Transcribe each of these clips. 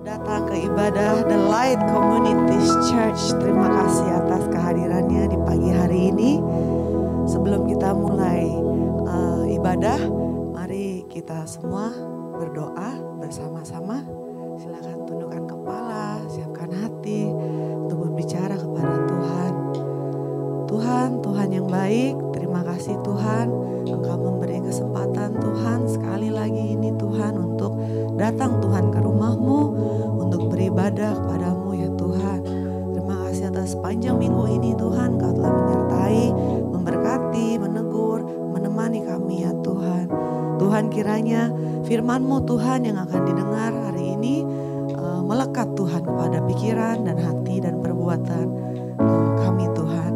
Selamat datang ke ibadah The Light Communities Church. Terima kasih atas kehadirannya di pagi hari ini. Sebelum kita mulai ibadah, mari kita semua berdoa bersama-sama. Silakan tundukkan kepala, siapkan hati untuk berbicara kepada Tuhan. Tuhan yang baik, terima kasih Tuhan. Engkau memberi kesempatan Tuhan sekali lagi ini Tuhan untuk datang Tuhan ke rumah-Mu untuk beribadah kepadamu ya Tuhan. Terima kasih atas panjang minggu ini Tuhan, Kau telah menyertai, memberkati, menegur, menemani kami ya Tuhan. Tuhan kiranya firman-Mu Tuhan yang akan didengar hari ini melekat Tuhan kepada pikiran dan hati dan perbuatan kami Tuhan.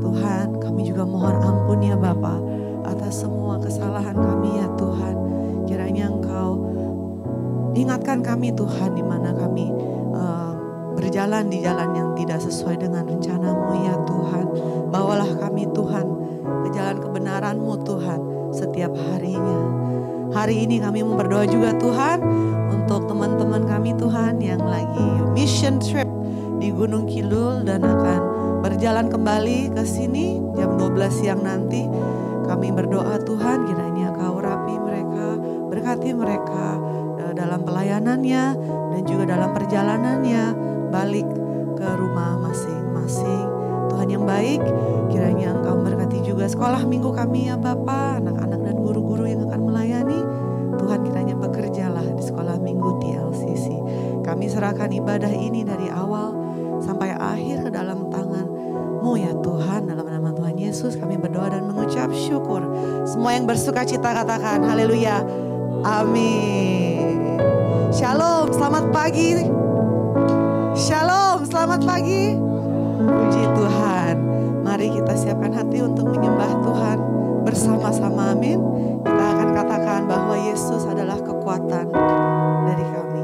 Tuhan, kami juga mohon ampun ya Bapa atas semua kesalahan kami ya Tuhan. Kiranya Engkau ingatkan kami Tuhan di mana kami berjalan di jalan yang tidak sesuai dengan rencana-Mu ya Tuhan. Bawalah kami Tuhan ke jalan kebenaran-Mu Tuhan setiap harinya. Hari ini kami mau berdoa juga Tuhan untuk teman-teman kami Tuhan yang lagi mission trip di Gunung Kidul dan akan berjalan kembali ke sini jam 12 siang nanti. Kami berdoa Tuhan kiranya Kau rapi mereka, berkati mereka dalam pelayanannya dan juga dalam perjalanannya balik ke rumah masing-masing. Tuhan yang baik, kiranya Engkau berkati juga sekolah minggu kami ya Bapa, anak-anak dan guru-guru yang akan melayani. Tuhan kiranya bekerjalah di sekolah minggu TLCC. Kami serahkan ibadah ini dari awal sampai akhir ke dalam tangan-Mu ya Tuhan. Dalam nama Tuhan Yesus kami berdoa dan mengucap syukur. Semua yang bersuka cita katakan haleluya. Amin. Shalom, selamat pagi. Shalom, selamat pagi. Puji Tuhan. Mari kita siapkan hati untuk menyembah Tuhan bersama-sama. Amin. Kita akan katakan bahwa Yesus adalah kekuatan dari kami.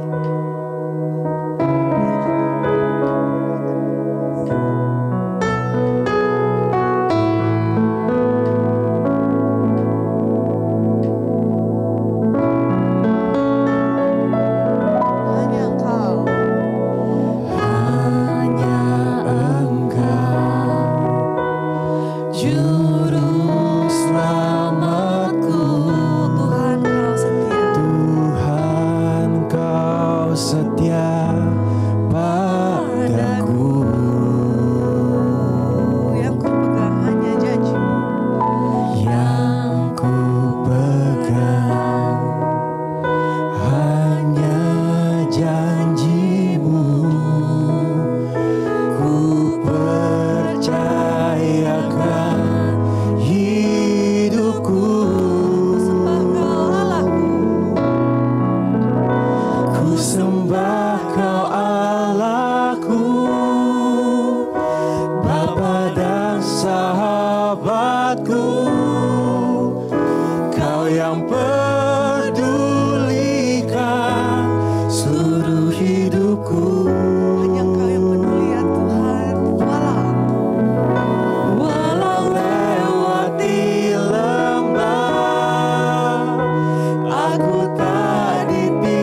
Aku tak ditinggalkan.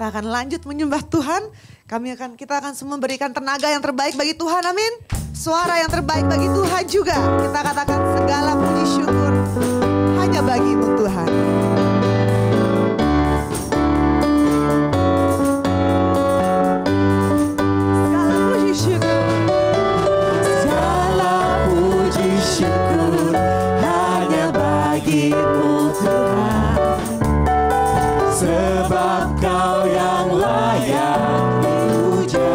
kita akan lanjut menyembah Tuhan. Kita akan semua memberikan tenaga yang terbaik bagi Tuhan, amin. Suara yang terbaik bagi Tuhan juga. Kita katakan segala puji syukur hanya bagi-Mu Tuhan. Segala puji syukur. Segala puji syukur hanya bagi-Mu Tuhan. Sebab Kau yang layak dipuja.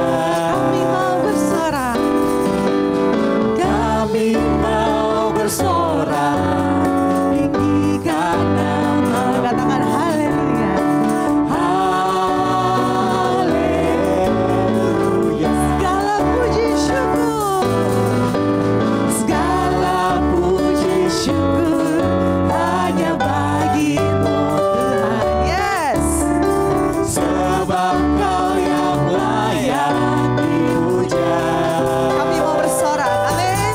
Kami mau bersorak. Kami mau bersorak. Tinggikan nama. Katakan haleluya. Haleluya. Segala puji syukur. Segala puji syukur hanya bagi-Mu Tuhan. Yes. Sebab Kau yang layak dipuja. Kami mau bersorak, amin.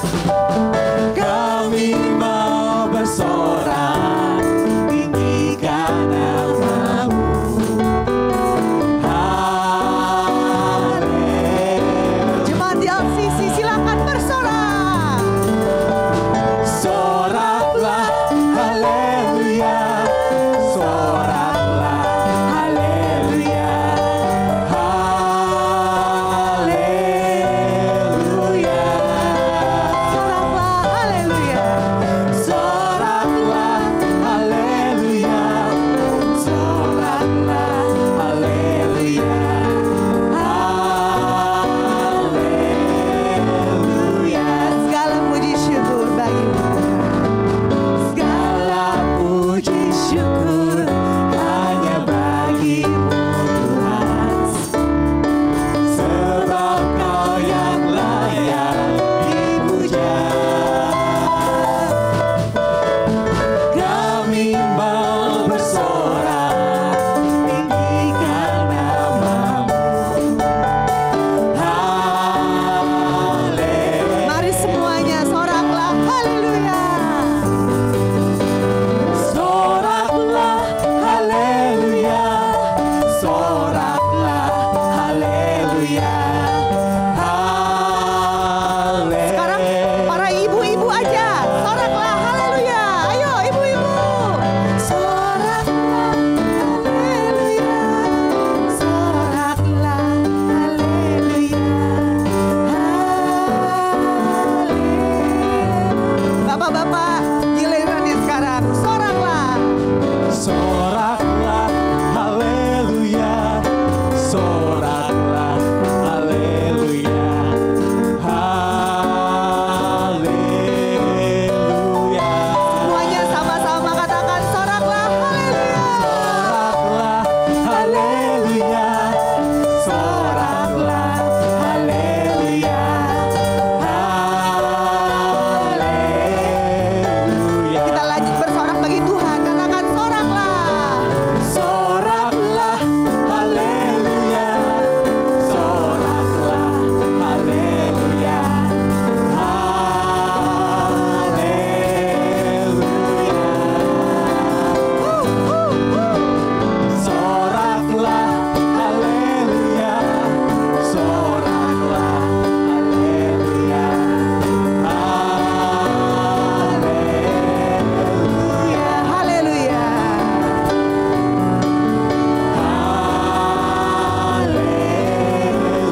Kami mau bersorak, tinggikan nama-Mu. Haleluya. Jemaat di LCC silakan bersorak. Soraklah, haleluya. Soraklah, haleluya. Haleluya. Soraklah, haleluya. Soraklah, haleluya. Soraklah, haleluya. Haleluya. Segala puji syukur bagi-Mu Tuhan. Segala puji syukur hanya bagi-Mu Tuhan. Sebab Kau yang layak dipuja. Kami mau bersorak, tinggikan nama-Mu. Haleluya. Mari semuanya soraklah, haleluya. Soraklah, haleluya. Soraklah, haleluya. Haleluya. Sekarang para ibu-ibu aja, soraklah, haleluya. Ayo ibu-ibu. Soraklah, haleluya. Soraklah, haleluya. Haleluya. Bapak-bapak, gilirannya sekarang, soraklah. Soraklah, haleluya. Soraklah, haleluya. Haleluya. Semuanya sama-sama katakan soraklah, haleluya. Soraklah, haleluya. Soraklah, haleluya. Haleluya. Kita lanjut bersorak bagi Tuhan. Katakan soraklah. Soraklah, haleluya. Soraklah, haleluya. Haleluya. Soraklah, haleluya. Soraklah, haleluya. Haleluya. Haleluya.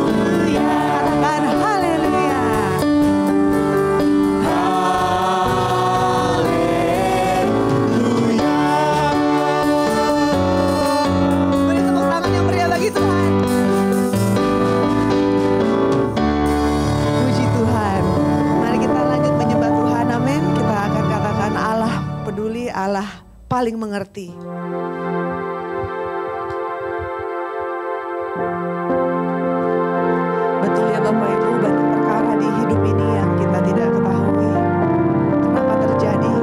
Haleluya. Katakan haleluya. Haleluya. Beri tepuk tangan yang meriah bagi Tuhan. Puji Tuhan. Mari kita lanjut menyembah Tuhan, amin. Kita akan katakan Allah peduli, Allah paling mengerti. Betul ya Bapak Ibu, banyak perkara di hidup ini yang kita tidak ketahui kenapa terjadi.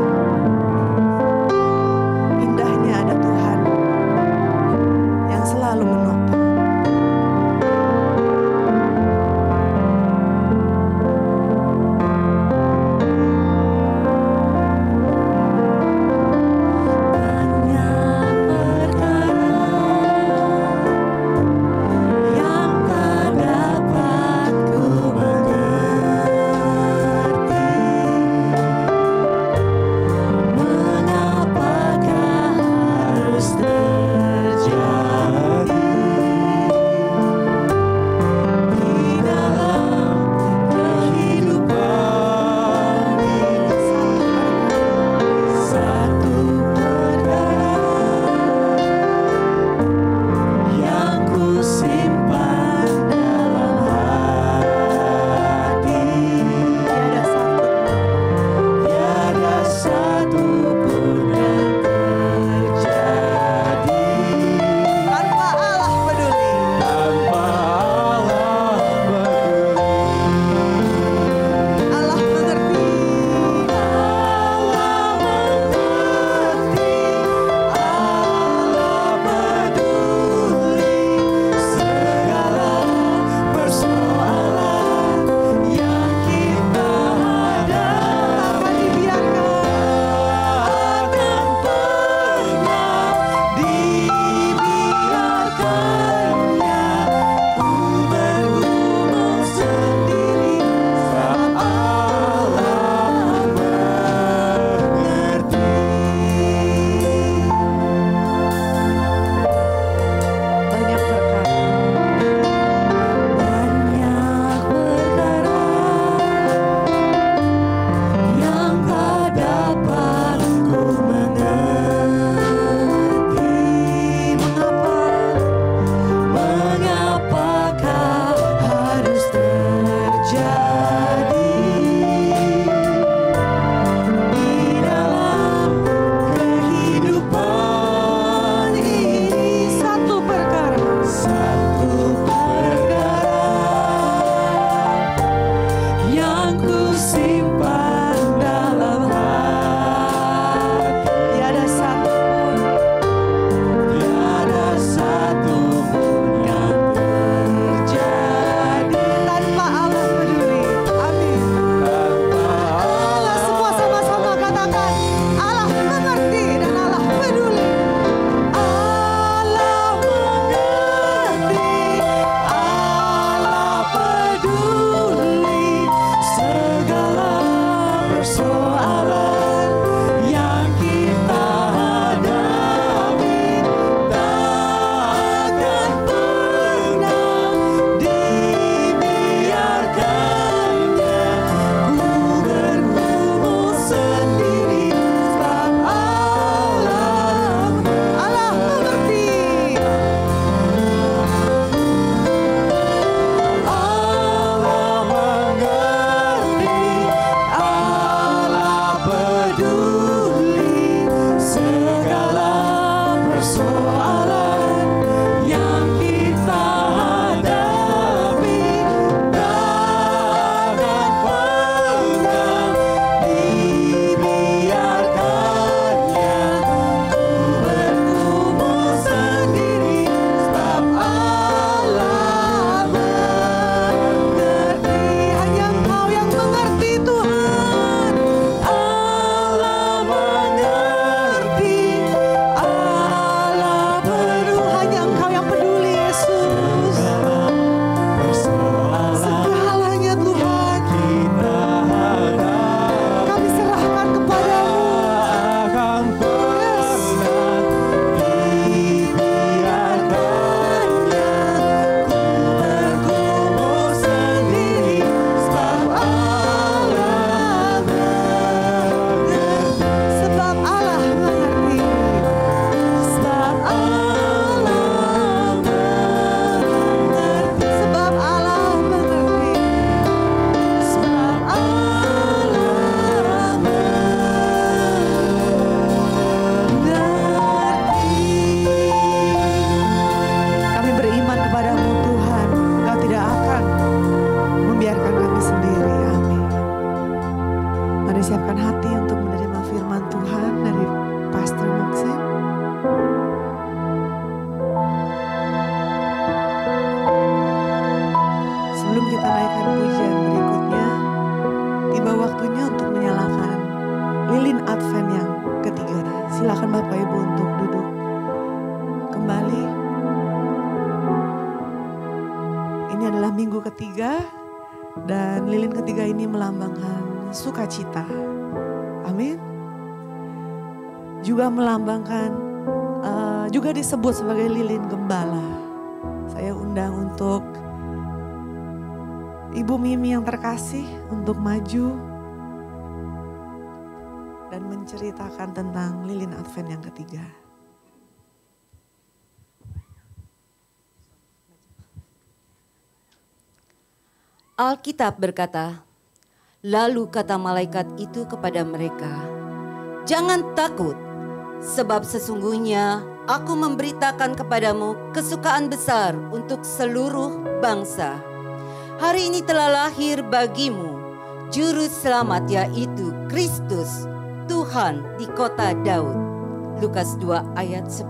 Indahnya ada Tuhan yang selalu menopang. Banyak persoalan yang kita hadapi takkan pernah dibiarkannya ku bergumul sendiri sebab Allah mengerti. Allah mengerti, Allah peduli segala persoalan yang kita hadapi takkan pernah dibiarkannya ku bergumul sendiri sebab Allah mengerti. Hanya Engkau yang mengerti Tuhan. Allah mengerti, Allah peduli. Hanya Engkau yang peduli Yesus. Segalanya Tuhan kami serahkan kepadamu. Yes. Dibiarkannya ku bergumul sendiri sebab Allah mengerti. Sebab Allah mengerti. Sebab Allah mengerti. Sebab Allah mengerti. Sebab Allah mengerti. Kami beriman kepadamu Tuhan. Engkau tidak akan membiarkan kami sendiri. Amin. Mari siapkan hati untuk menerima firman Tuhan dari Pastor Moksin. Sebelum kita naikkan pujian berikutnya, tiba waktunya untuk menyalakan lilin Advent yang ketiga. Silakan Bapak Ibu untuk duduk kembali. Ini adalah minggu ketiga dan lilin ketiga ini melambangkan sukacita. Amin. Juga melambangkan, juga disebut sebagai lilin gembala. Saya undang untuk Ibu Mimi yang terkasih untuk maju dan menceritakan tentang lilin Advent yang ketiga. Alkitab berkata, lalu kata malaikat itu kepada mereka, jangan takut, sebab sesungguhnya aku memberitakan kepadamu kesukaan besar untuk seluruh bangsa. Hari ini telah lahir bagimu Juru Selamat, yaitu Kristus Tuhan di kota Daud. Lukas 2 ayat 10.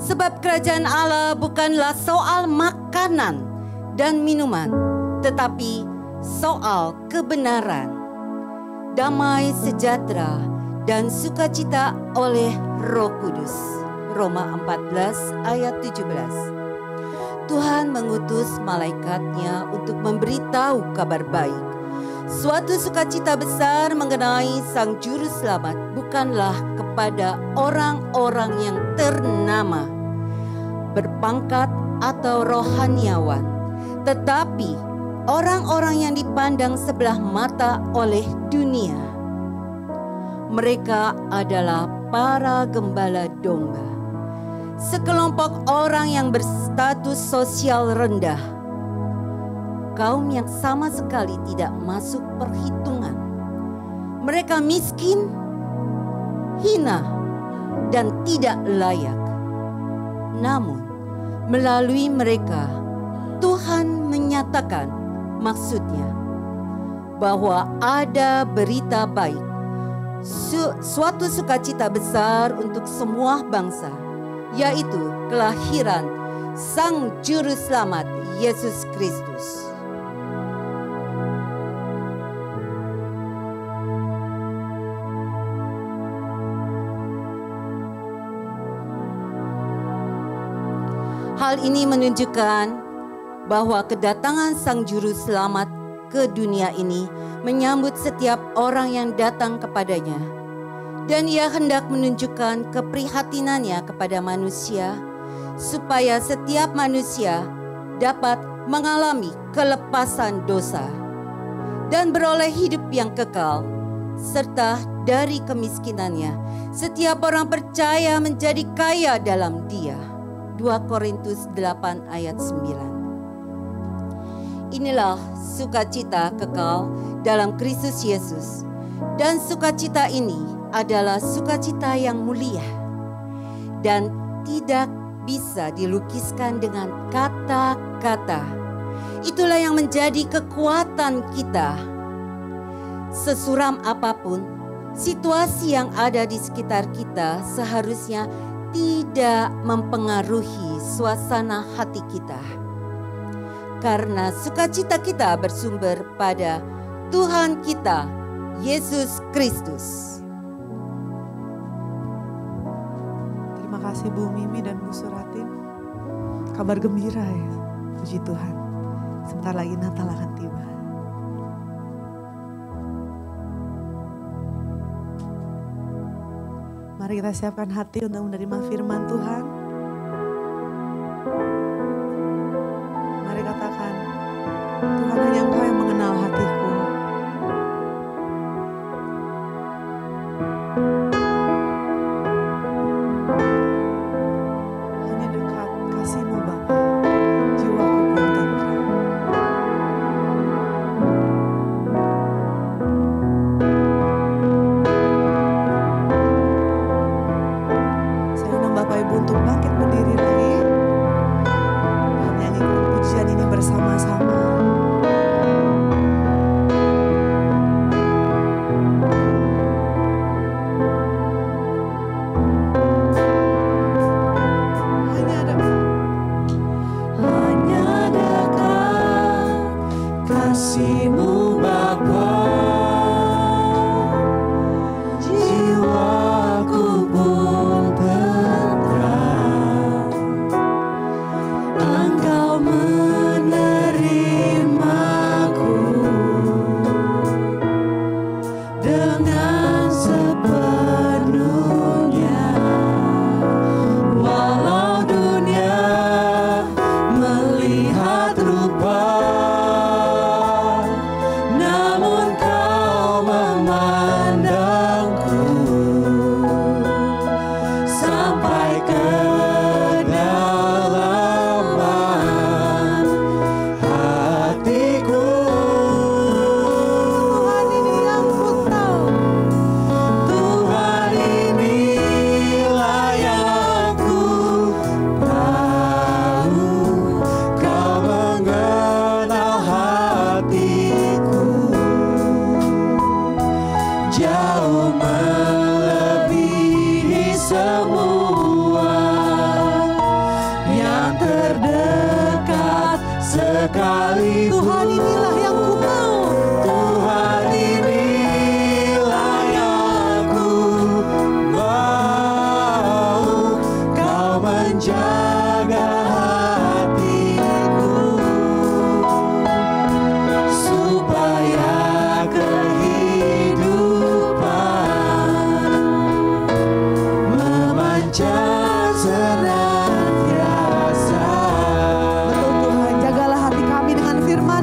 Sebab kerajaan Allah bukanlah soal makanan dan minuman, tetapi soal kebenaran, damai sejahtera dan sukacita oleh Roh Kudus. Roma 14 ayat 17. Tuhan mengutus malaikatnya untuk memberitahu kabar baik. Suatu sukacita besar mengenai Sang Juru Selamat bukanlah kepada orang-orang yang ternama, berpangkat atau rohaniawan, tetapi orang-orang yang dipandang sebelah mata oleh dunia. Mereka adalah para gembala domba, sekelompok orang yang berstatus sosial rendah, kaum yang sama sekali tidak masuk perhitungan. Mereka miskin, hina, dan tidak layak. Namun, melalui mereka, Tuhan menyatakan maksudnya bahwa ada berita baik, suatu sukacita besar untuk semua bangsa, yaitu kelahiran Sang Juru Selamat Yesus Kristus. Hal ini menunjukkan bahwa kedatangan Sang Juru Selamat ke dunia ini menyambut setiap orang yang datang kepadanya. Dan ia hendak menunjukkan keprihatinannya kepada manusia, supaya setiap manusia dapat mengalami kelepasan dosa dan beroleh hidup yang kekal, serta dari kemiskinannya setiap orang percaya menjadi kaya dalam Dia. 2 Korintus 8 ayat 9. Inilah sukacita kekal dalam Kristus Yesus, dan sukacita ini adalah sukacita yang mulia dan tidak bisa dilukiskan dengan kata-kata. Itulah yang menjadi kekuatan kita. Sesuram apapun situasi yang ada di sekitar kita, seharusnya tidak mempengaruhi suasana hati kita. Karena sukacita kita bersumber pada Tuhan kita, Yesus Kristus. Terima kasih Bu Mimi dan Bu Suratin. Kabar gembira ya, puji Tuhan. Sebentar lagi Natal akan tiba. Mari kita siapkan hati untuk menerima firman Tuhan. Mari katakan, Tuhan, hanya Engkau yang mengenal hatiku. Hanya dekat kasih-Mu Bapa, jiwaku pun tentram. Saya undang Bapak Ibu untuk bangkit berdiri lagi. Dan nyanyikan pujian ini bersama-sama. Hanya dekat kasih-Mu Bapa, jiwaku pun tentram. Engkau menerimaku dengan sepenuhnya. Walau dunia melihat rupa, namun Kau memandangku sampai ke dalaman hatiku. Tuhan, ini yang ku tahu. Tuhan, inilah yang ku tahu. Kau mengenal hatiku jauh melebihi semua yang terdekat sekali. Tuhan, inilah yang ku mau. Tuhan, inilah yang ku mau. Kau menjaga hatiku supaya kehidupan memancar senantiasa. Betul Tuhan, jagalah hati kami dengan firman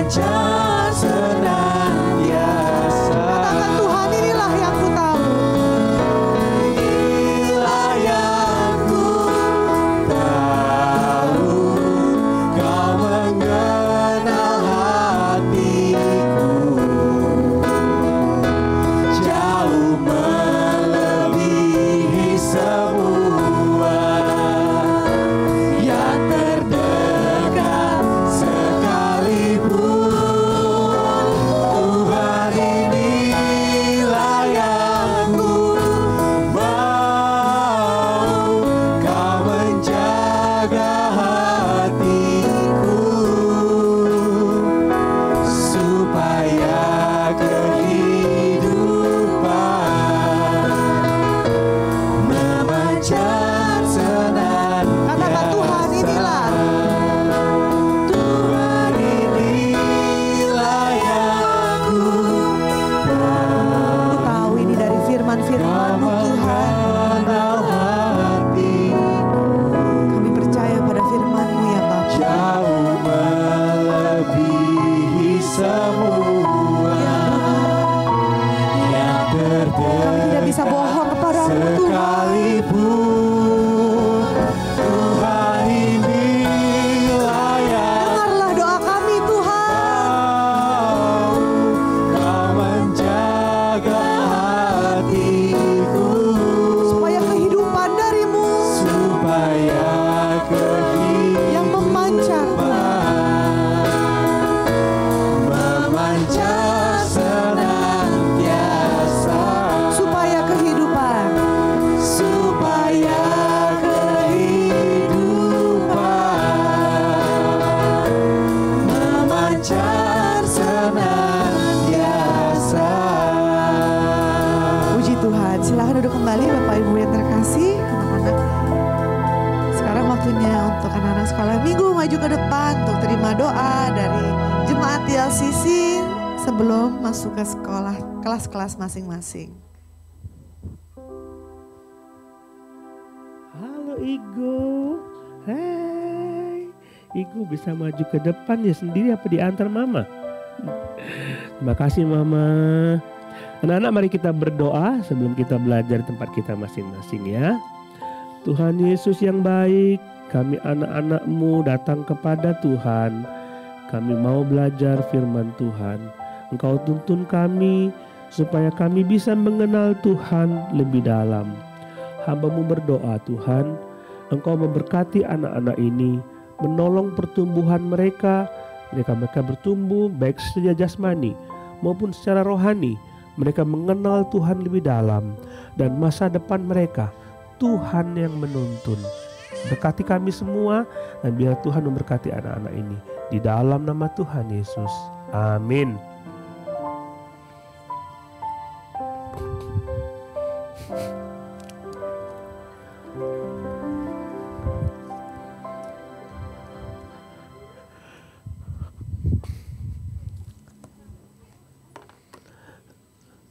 memancar senantiasa. Katakan Tuhan, inilah yang ku tahu. Inilah yang ku tahu, Kau mengenal hatiku, jauh melebihi semua yang terdekat sekalipun. Tuhan, inilah yang ku mau, Kau menjaga hatiku, supaya kehidupan memancar senantiasa. Katakan Tuhan, inilah. Tuhan, inilah yang ku Ku tahu ini dari firman-firman-Mu Tuhan. mengenal hatiku, Kami percaya pada firman-Mu ya Bapa. jauh melebihi semua yang Kami tidak bisa bohong kepadamu Tuhan. sekalipun. Tuhan, inilah yang Dengarlah doa kami Tuhan. Kau menjaga hatiku, Supaya kehidupan dari-Mu supaya yang memancar memancar senantiasa, supaya kehidupan memancar senantiasa. Puji Tuhan. Silahkan duduk kembali Bapak Ibu yang terkasih, anak-anak. Sekarang waktunya untuk anak-anak sekolah minggu maju ke depan untuk terima doa dari jemaat TLCC sebelum masuk ke sekolah kelas-kelas masing-masing. Halo Igu. Hai. Igu bisa maju ke depan ya sendiri apa diantar Mama? Terima kasih Mama. Anak-anak, mari kita berdoa sebelum kita belajar di tempat kita masing-masing ya. Tuhan Yesus yang baik, kami anak-anak-Mu datang kepada Tuhan. Kami mau belajar firman Tuhan. Engkau tuntun kami supaya kami bisa mengenal Tuhan lebih dalam. Hamba-Mu berdoa Tuhan, Engkau memberkati anak-anak ini, menolong pertumbuhan mereka bertumbuh baik secara jasmani maupun secara rohani. Mereka mengenal Tuhan lebih dalam dan masa depan mereka Tuhan yang menuntun. Berkati kami semua dan biar Tuhan memberkati anak-anak ini. Di dalam nama Tuhan Yesus. Amin.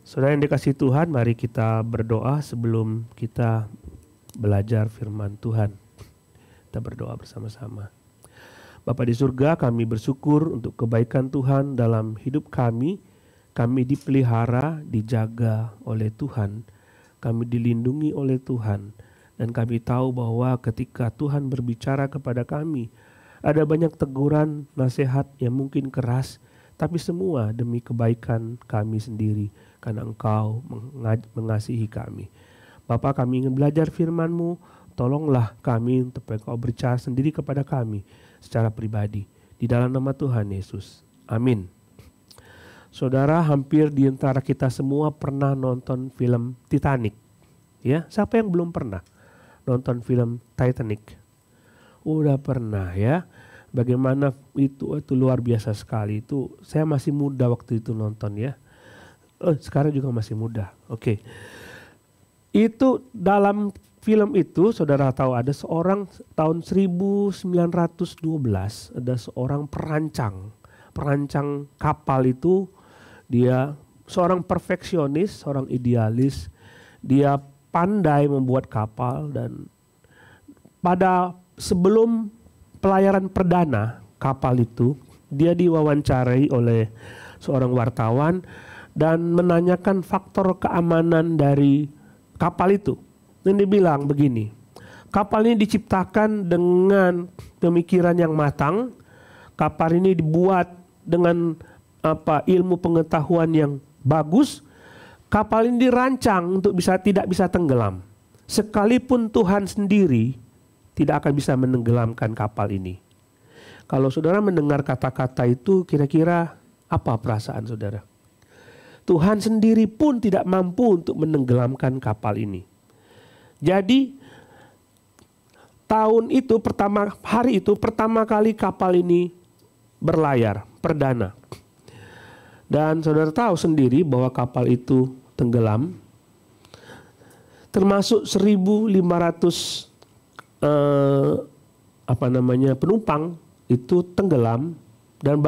Saudara yang dikasihi Tuhan, mari kita berdoa sebelum kita belajar firman Tuhan. Kita berdoa bersama-sama. Bapa di surga, kami bersyukur untuk kebaikan Tuhan dalam hidup kami. Kami dipelihara, dijaga oleh Tuhan. Kami dilindungi oleh Tuhan. Dan kami tahu bahwa ketika Tuhan berbicara kepada kami, ada banyak teguran, nasihat yang mungkin keras, tapi semua demi kebaikan kami sendiri. Karena Engkau mengasihi kami. Bapa, kami ingin belajar firman-Mu. Tolonglah kami untuk Engkau berbicara sendiri kepada kami secara pribadi. Di dalam nama Tuhan Yesus. Amin. Saudara, hampir di antara kita semua pernah nonton film Titanic. Ya, siapa yang belum pernah nonton film Titanic? Udah pernah ya. Bagaimana itu luar biasa sekali. Itu saya masih muda waktu itu nonton ya. Sekarang juga masih muda. Oke. Itu dalam film itu saudara tahu ada seorang tahun 1912 ada seorang perancang kapal itu. Dia seorang perfeksionis, seorang idealis. Dia pandai membuat kapal dan pada sebelum pelayaran perdana kapal itu dia diwawancarai oleh seorang wartawan dan menanyakan faktor keamanan dari kapal itu. Dan dia bilang begini, kapal ini diciptakan dengan pemikiran yang matang, kapal ini dibuat dengan ilmu pengetahuan yang bagus, kapal ini dirancang untuk tidak bisa tenggelam. Sekalipun Tuhan sendiri tidak akan bisa menenggelamkan kapal ini. Kalau saudara mendengar kata-kata itu, kira-kira apa perasaan saudara? Tuhan sendiri pun tidak mampu untuk menenggelamkan kapal ini. Jadi hari itu pertama kali kapal ini berlayar perdana. Dan saudara tahu sendiri bahwa kapal itu tenggelam. Termasuk 1.500 penumpang itu tenggelam dan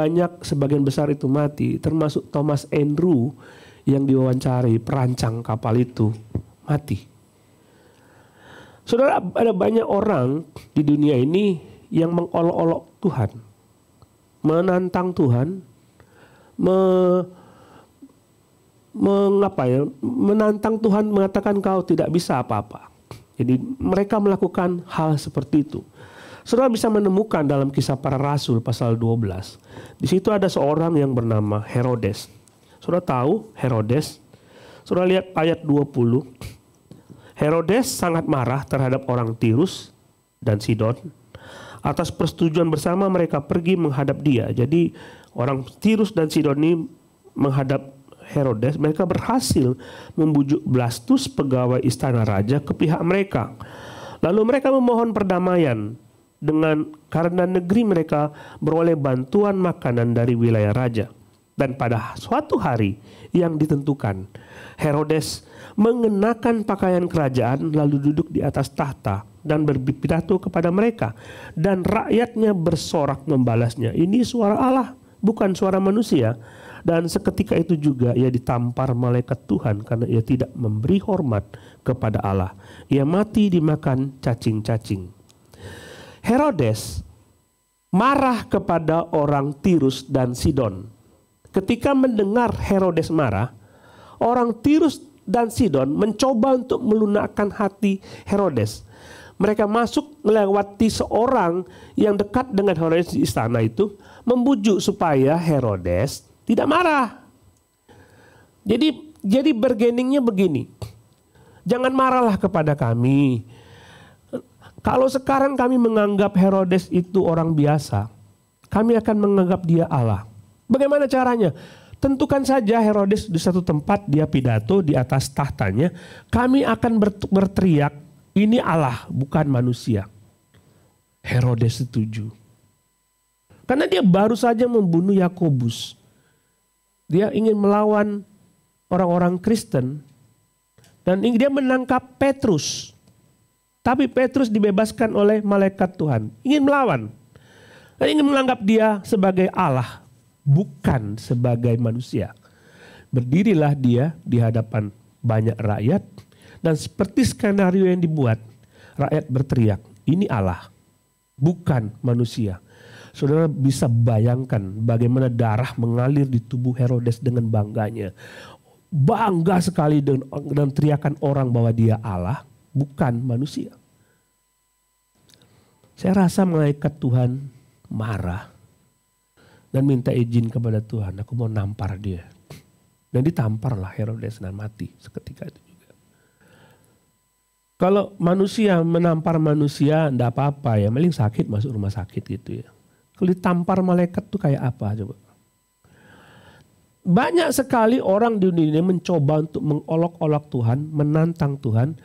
sebagian besar itu mati, termasuk Thomas Andrew yang diwawancari perancang kapal itu mati. Saudara, ada banyak orang di dunia ini yang mengolok-olok Tuhan, menantang Tuhan, menantang Tuhan, mengatakan kau tidak bisa apa-apa. Jadi mereka melakukan hal seperti itu. Saudara bisa menemukan dalam Kisah Para Rasul pasal 12. Di situ ada seorang yang bernama Herodes. Saudara tahu Herodes? Saudara lihat ayat 20. Herodes sangat marah terhadap orang Tirus dan Sidon. Atas persetujuan bersama mereka pergi menghadap dia. Jadi orang Tirus dan Sidon ini menghadap Herodes, mereka berhasil membujuk Blastus, pegawai istana raja, ke pihak mereka. Lalu mereka memohon perdamaian karena negeri mereka beroleh bantuan makanan dari wilayah raja. Dan pada suatu hari yang ditentukan, Herodes mengenakan pakaian kerajaan lalu duduk di atas tahta dan berpidato kepada mereka. Dan rakyatnya bersorak membalasnya, ini suara Allah, bukan suara manusia. Dan seketika itu juga ia ditampar malaikat Tuhan karena ia tidak memberi hormat kepada Allah. Ia mati dimakan cacing-cacing. Herodes marah kepada orang Tirus dan Sidon. Ketika mendengar Herodes marah, orang Tirus dan Sidon mencoba untuk melunakkan hati Herodes. Mereka masuk melewati seorang yang dekat dengan Herodes di istana itu, membujuk supaya Herodes tidak marah. Jadi bargainingnya begini. Jangan marahlah kepada kami. Kalau sekarang kami menganggap Herodes itu orang biasa, kami akan menganggap dia Allah. Bagaimana caranya? Tentukan saja Herodes di satu tempat dia pidato di atas tahtanya, kami akan berteriak, ini Allah bukan manusia. Herodes setuju. Karena dia baru saja membunuh Yakobus. Dia ingin melawan orang-orang Kristen dan dia menangkap Petrus. Tapi Petrus dibebaskan oleh malaikat Tuhan. Ingin melawan. Dan ingin menganggap dia sebagai Allah, bukan sebagai manusia. Berdirilah dia di hadapan banyak rakyat dan seperti skenario yang dibuat, rakyat berteriak, ini Allah, bukan manusia. Saudara bisa bayangkan bagaimana darah mengalir di tubuh Herodes dengan bangganya. Bangga sekali dengan teriakan orang bahwa dia Allah, bukan manusia. Saya rasa malaikat Tuhan marah dan minta izin kepada Tuhan, aku mau nampar dia. Dan ditamparlah Herodes dan mati seketika itu juga. Kalau manusia menampar manusia enggak apa-apa ya, paling sakit masuk rumah sakit gitu ya. Kalau ditampar malaikat tuh kayak apa coba? Banyak sekali orang di dunia ini mencoba untuk mengolok-olok Tuhan, menantang Tuhan,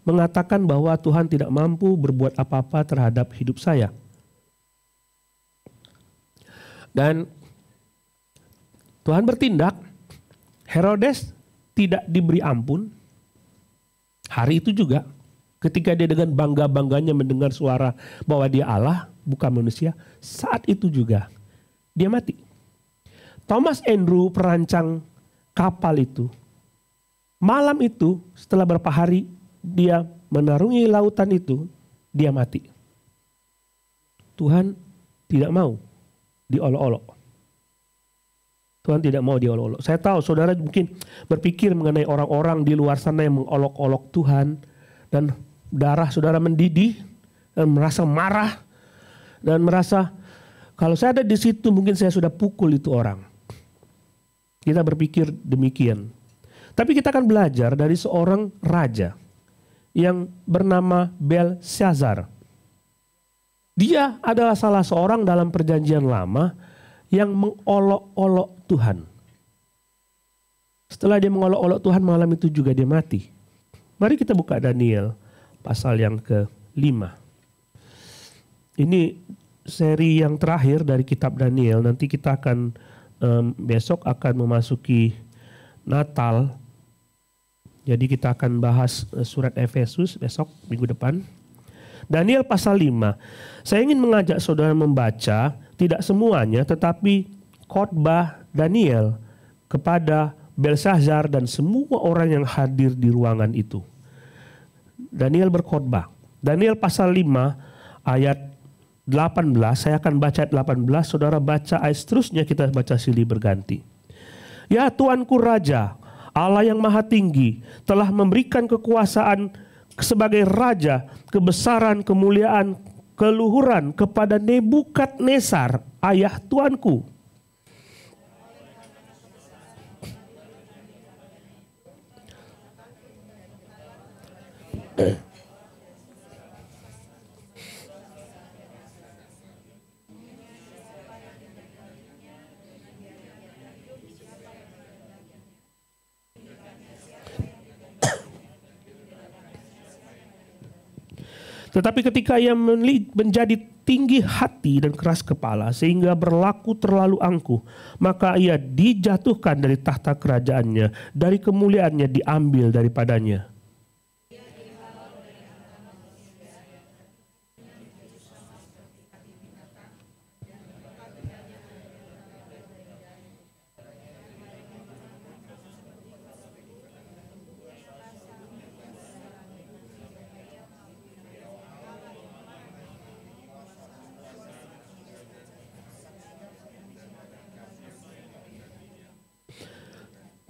mengatakan bahwa Tuhan tidak mampu berbuat apa-apa terhadap hidup saya. Dan Tuhan bertindak, Herodes tidak diberi ampun. Hari itu juga ketika dia dengan bangga-bangganya mendengar suara bahwa dia Allah, bukan manusia, saat itu juga dia mati. Thomas Andrew perancang kapal itu, malam itu setelah beberapa hari dia menarungi lautan itu, dia mati. Tuhan tidak mau diolok-olok. Tuhan tidak mau diolok-olok. Saya tahu saudara mungkin berpikir mengenai orang-orang di luar sana yang mengolok-olok Tuhan. Dan darah saudara mendidih dan merasa marah. Dan merasa kalau saya ada di situ mungkin saya sudah pukul itu orang. Kita berpikir demikian. Tapi kita akan belajar dari seorang raja yang bernama Belshazzar. Dia adalah salah seorang dalam perjanjian lama yang mengolok-olok Tuhan. Setelah dia mengolok-olok Tuhan, malam itu juga dia mati. Mari kita buka Daniel pasal yang ke-5. Ini seri yang terakhir dari kitab Daniel. Nanti kita akan besok akan memasuki Natal. Jadi kita akan bahas surat Efesus besok minggu depan. Daniel pasal 5. Saya ingin mengajak saudara membaca tidak semuanya tetapi khotbah Daniel kepada Belshazzar dan semua orang yang hadir di ruangan itu. Daniel berkhotbah. Daniel pasal 5 ayat 18, saya akan baca ayat 18, saudara baca ayat seterusnya, kita baca silih berganti. Ya Tuanku Raja, Allah yang Maha Tinggi telah memberikan kekuasaan sebagai Raja, kebesaran, kemuliaan, keluhuran kepada Nebukadnezar, ayah Tuanku. Tetapi ketika ia menjadi tinggi hati dan keras kepala sehingga berlaku terlalu angkuh, maka ia dijatuhkan dari tahta kerajaannya, dari kemuliaannya diambil daripadanya.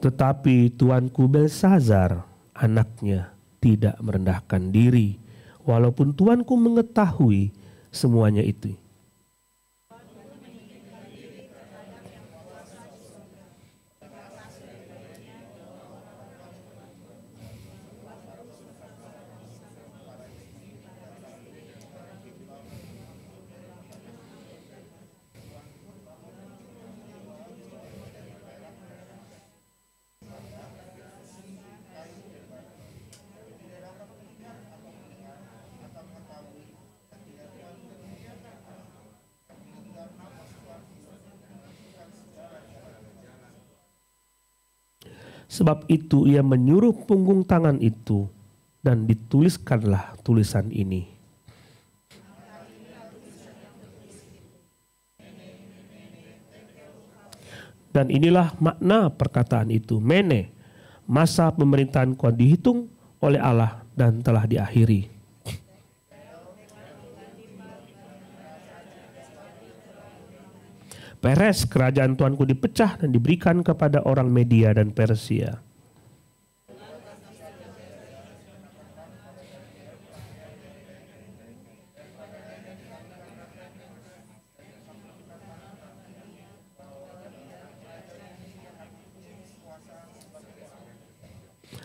Tetapi Tuanku Belshazzar, anaknya, tidak merendahkan diri, walaupun Tuanku mengetahui semuanya itu. Sebab itu ia menyuruh punggung tangan itu dan dituliskanlah tulisan ini. Dan inilah makna perkataan itu. Mene, masa pemerintahan kau dihitung oleh Allah dan telah diakhiri. Peres, kerajaan Tuanku dipecah dan diberikan kepada orang Media dan Persia.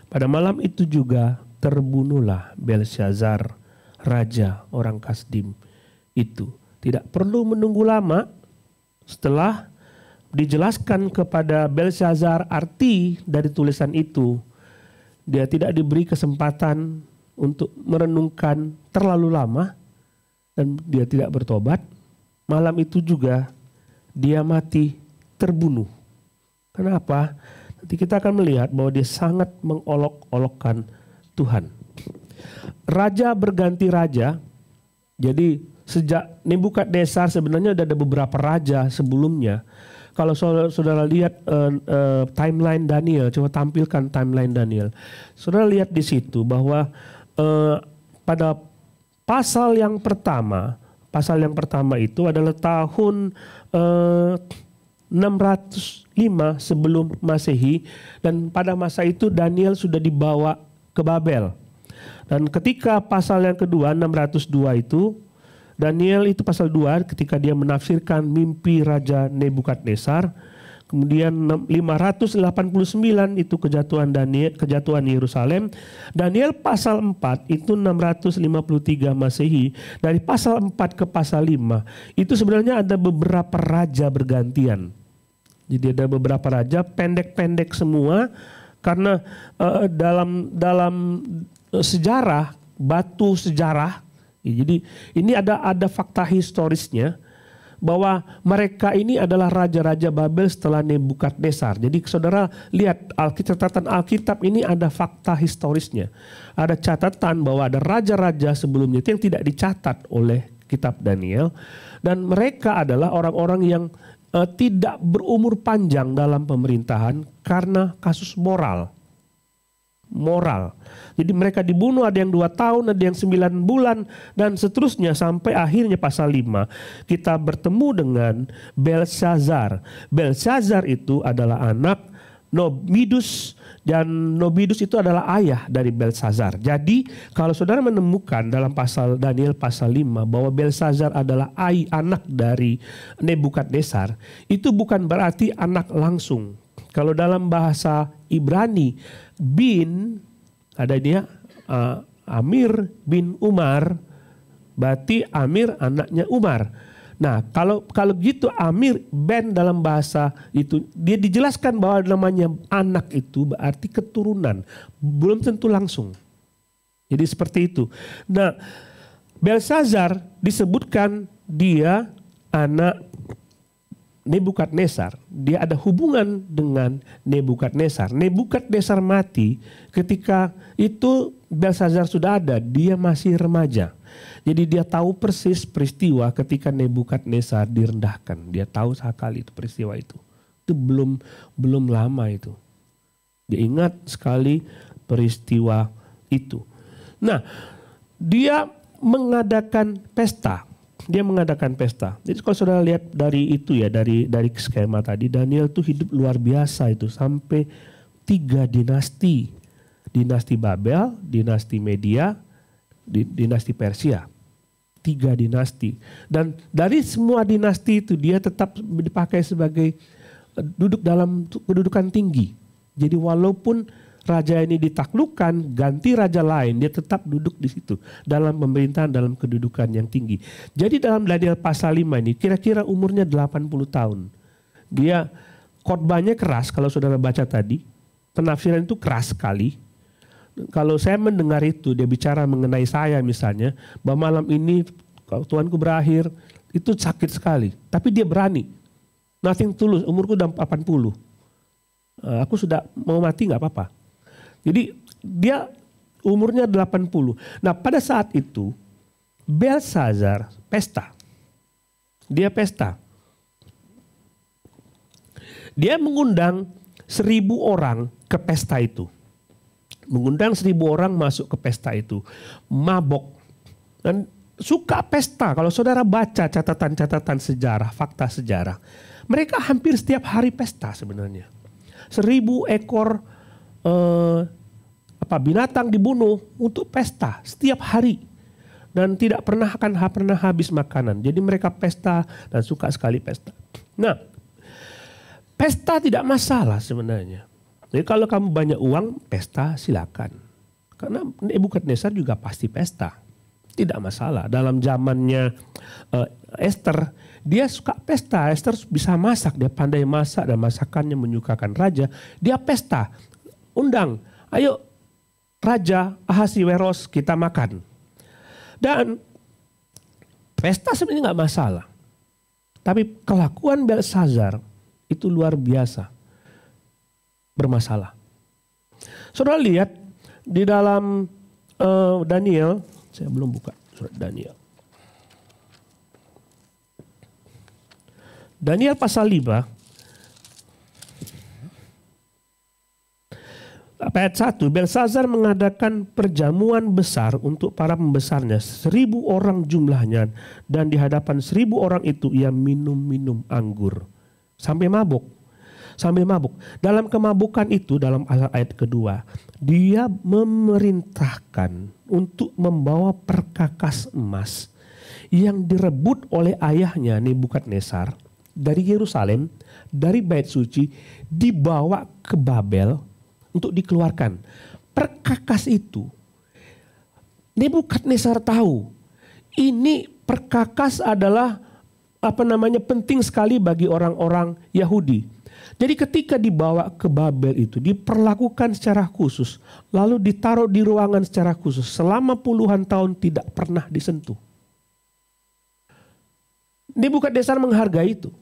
Pada malam itu juga terbunuhlah Belshazzar, raja orang Kasdim itu. Tidak perlu menunggu lama. Setelah dijelaskan kepada Belshazzar arti dari tulisan itu, dia tidak diberi kesempatan untuk merenungkan terlalu lama dan dia tidak bertobat. Malam itu juga dia mati terbunuh. Kenapa? Nanti kita akan melihat bahwa dia sangat mengolok-olokkan Tuhan. Raja berganti raja. Jadi sejak Nebukadnezar sebenarnya ada beberapa raja sebelumnya. Kalau saudara lihat timeline Daniel, coba tampilkan timeline Daniel. Saudara lihat di situ bahwa pada pasal yang pertama itu adalah tahun 605 sebelum Masehi, dan pada masa itu Daniel sudah dibawa ke Babel. Dan ketika pasal yang kedua 602 itu, Daniel itu pasal 2 ketika dia menafsirkan mimpi Raja Nebukadnezar. Kemudian 589 itu kejatuhan Yerusalem. Daniel pasal 4 itu 653 Masehi. Dari pasal 4 ke pasal 5 itu sebenarnya ada beberapa raja bergantian. Jadi ada beberapa raja pendek-pendek semua, karena dalam sejarah, batu sejarah. Jadi ini ada fakta historisnya bahwa mereka ini adalah raja-raja Babel setelah Nebukadnezar. Jadi saudara lihat catatan Alkitab ini ada fakta historisnya. Ada catatan bahwa ada raja-raja sebelumnya itu yang tidak dicatat oleh kitab Daniel. Dan mereka adalah orang-orang yang tidak berumur panjang dalam pemerintahan karena kasus moral. Jadi mereka dibunuh, ada yang 2 tahun, ada yang 9 bulan, dan seterusnya sampai akhirnya pasal 5 kita bertemu dengan Belsazar. Belsazar itu adalah anak Nobidus, dan Nobidus itu adalah ayah dari Belsazar. Jadi kalau saudara menemukan dalam pasal Daniel pasal 5 bahwa Belsazar adalah anak dari Nebukadnezar, itu bukan berarti anak langsung. Kalau dalam bahasa Ibrani, bin, ada dia Amir bin Umar, berarti Amir anaknya Umar. Nah kalau gitu Amir ben dalam bahasa itu, dia dijelaskan bahwa namanya anak itu berarti keturunan, belum tentu langsung. Jadi seperti itu. Nah Belsazar disebutkan dia anak Nebukadnezar, dia ada hubungan dengan Nebukadnezar. Nebukadnezar mati ketika itu Belsazar sudah ada, dia masih remaja. Jadi dia tahu persis peristiwa ketika Nebukadnezar direndahkan. Dia tahu sekali itu peristiwa itu. Itu belum lama itu. Dia ingat sekali peristiwa itu. Nah, dia mengadakan pesta. Jadi kalau saudara lihat dari itu ya, dari skema tadi, Daniel tuh hidup luar biasa itu sampai 3 dinasti. Dinasti Babel, dinasti Media, dinasti Persia. 3 dinasti. Dan dari semua dinasti itu dia tetap dipakai sebagai duduk dalam kedudukan tinggi. Jadi walaupun raja ini ditaklukkan, ganti raja lain, dia tetap duduk di situ dalam pemerintahan, dalam kedudukan yang tinggi. Jadi dalam Daniel pasal 5 ini kira-kira umurnya 80 tahun. Dia khotbahnya keras, kalau saudara baca tadi, penafsiran itu keras sekali. Kalau saya mendengar itu, dia bicara mengenai saya misalnya, bahwa malam ini kalau Tuhanku berakhir, itu sakit sekali. Tapi dia berani. Nothing tulus, umurku udah 80. Aku sudah mau mati gak apa-apa. Jadi dia umurnya 80. Nah pada saat itu Belsazar pesta. Dia pesta. Dia mengundang 1.000 orang ke pesta itu. Mengundang 1.000 orang masuk ke pesta itu. Mabok. Dan suka pesta. Kalau saudara baca catatan-catatan sejarah, fakta sejarah. Mereka hampir setiap hari pesta sebenarnya. 1.000 ekor binatang dibunuh untuk pesta setiap hari, dan tidak pernah habis makanan. Jadi mereka pesta dan suka sekali pesta. Nah, pesta tidak masalah sebenarnya. Jadi kalau kamu banyak uang, pesta silakan. Karena Nebukadnezar juga pasti pesta, tidak masalah. Dalam zamannya Esther, dia suka pesta. Esther bisa masak, dia pandai masak dan masakannya menyukakan raja. Dia pesta. Undang, ayo Raja Ahasiweros kita makan. Dan pesta sebenarnya nggak masalah. Tapi kelakuan Belsazar itu luar biasa bermasalah. Saudara lihat di dalam Daniel, saya belum buka surat Daniel. Daniel pasal 5. Ayat 1, Belsazar mengadakan perjamuan besar untuk para pembesarnya, 1.000 orang jumlahnya, dan di hadapan 1.000 orang itu ia minum-minum anggur. Sampai mabuk. Sampai mabuk. Dalam kemabukan itu, dalam ayat kedua, dia memerintahkan untuk membawa perkakas emas yang direbut oleh ayahnya Nebukadnezar dari Yerusalem, dari bait suci, dibawa ke Babel untuk dikeluarkan. Perkakas itu, Nebukadnezar tahu ini perkakas adalah penting sekali bagi orang-orang Yahudi. Jadi ketika dibawa ke Babel itu diperlakukan secara khusus, lalu ditaruh di ruangan secara khusus selama puluhan tahun tidak pernah disentuh. Nebukadnezar menghargai itu.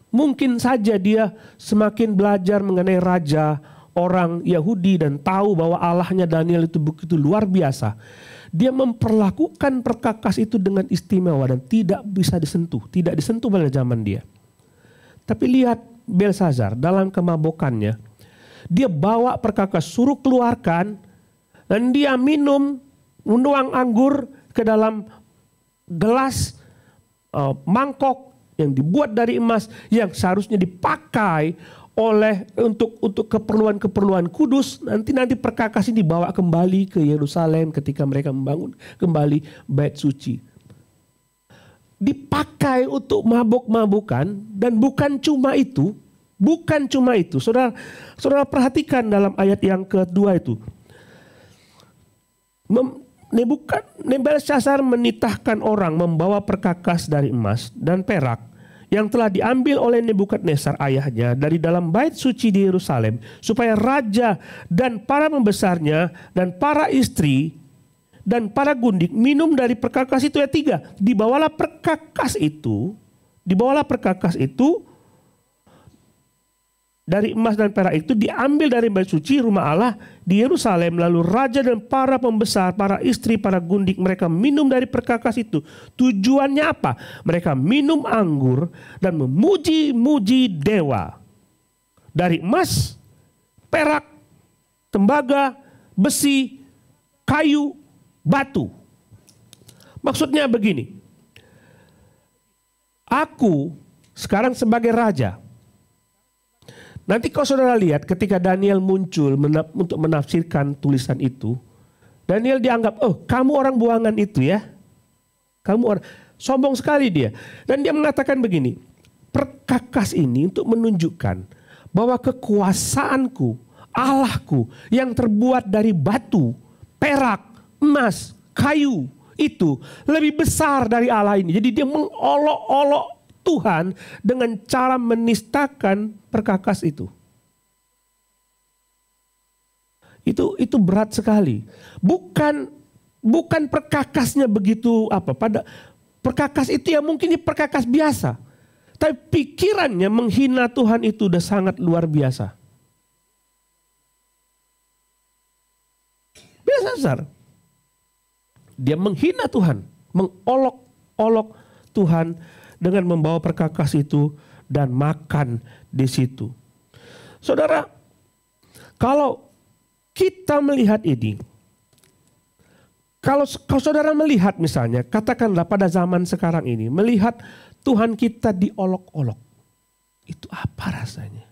Mungkin saja dia semakin belajar mengenai raja orang Yahudi dan tahu bahwa Allahnya Daniel itu begitu luar biasa. Dia memperlakukan perkakas itu dengan istimewa dan tidak bisa disentuh. Tidak disentuh pada zaman dia. Tapi lihat Belsazar dalam kemabukannya. Dia bawa perkakas, suruh keluarkan. Dan dia menuang anggur ke dalam gelas mangkok yang dibuat dari emas. Yang seharusnya dipakai untuk keperluan-keperluan kudus. Nanti perkakas ini dibawa kembali ke Yerusalem ketika mereka membangun kembali bait suci. Dipakai untuk mabuk-mabukan, dan bukan cuma itu. Saudara perhatikan dalam ayat yang kedua itu. Nebukadnezar menitahkan orang membawa perkakas dari emas dan perak yang telah diambil oleh Nebukadnezar ayahnya dari dalam bait suci di Yerusalem, supaya raja dan para pembesarnya dan para istri dan para gundik minum dari perkakas itu. Ayat 3, dibawalah perkakas itu dari emas dan perak itu diambil dari bait suci rumah Allah di Yerusalem. Lalu raja dan para pembesar, para istri, para gundik, mereka minum dari perkakas itu. Tujuannya apa? Mereka minum anggur dan memuji-muji dewa. Dari emas, perak, tembaga, besi, kayu, batu. Maksudnya begini. Aku sekarang sebagai raja. Nanti kalau saudara lihat ketika Daniel muncul untuk menafsirkan tulisan itu, Daniel dianggap, oh kamu orang buangan itu ya. Sombong sekali dia. Dan dia mengatakan begini, perkakas ini untuk menunjukkan bahwa kekuasaanku, Allahku yang terbuat dari batu, perak, emas, kayu itu lebih besar dari Allah ini. Jadi dia mengolok-olok Tuhan dengan cara menistakan perkakas itu. Itu berat sekali. Bukan perkakasnya begitu pada perkakas itu ya mungkin ini perkakas biasa. Tapi pikirannya menghina Tuhan itu udah sangat luar biasa. Belsazar. Dia menghina Tuhan, mengolok-olok Tuhan dengan membawa perkakas itu dan makan di situ. Saudara, kalau kita melihat ini, kalau saudara melihat misalnya, katakanlah pada zaman sekarang ini, melihat Tuhan kita diolok-olok, itu apa rasanya?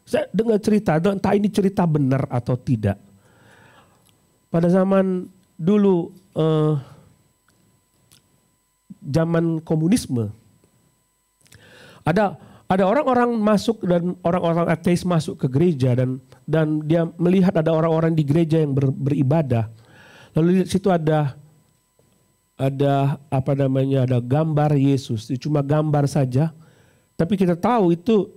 Saya dengar cerita, entah ini cerita benar atau tidak. Pada zaman dulu, zaman komunisme, ada orang-orang masuk dan orang-orang ateis masuk ke gereja dan dia melihat ada orang-orang di gereja yang beribadah. Lalu di situ ada gambar Yesus, cuma gambar saja. Tapi kita tahu itu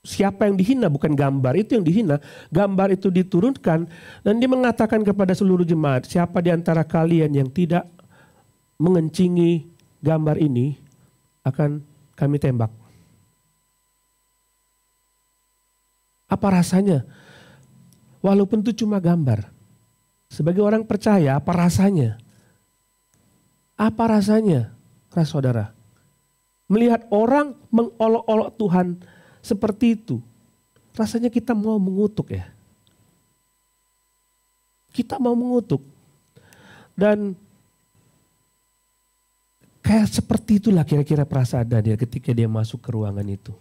siapa yang dihina, bukan gambar itu yang dihina. Gambar itu diturunkan dan dia mengatakan kepada seluruh jemaat, siapa di antara kalian yang tidak mengencingi gambar ini akan kami tembak. Apa rasanya? Walaupun itu cuma gambar. Sebagai orang percaya, apa rasanya? Apa rasanya, saudara? Melihat orang mengolok-olok Tuhan seperti itu. Rasanya kita mau mengutuk ya. Kita mau mengutuk. Dan Kayak seperti itulah kira-kira perasaan Daniel ketika dia masuk ke ruangan itu.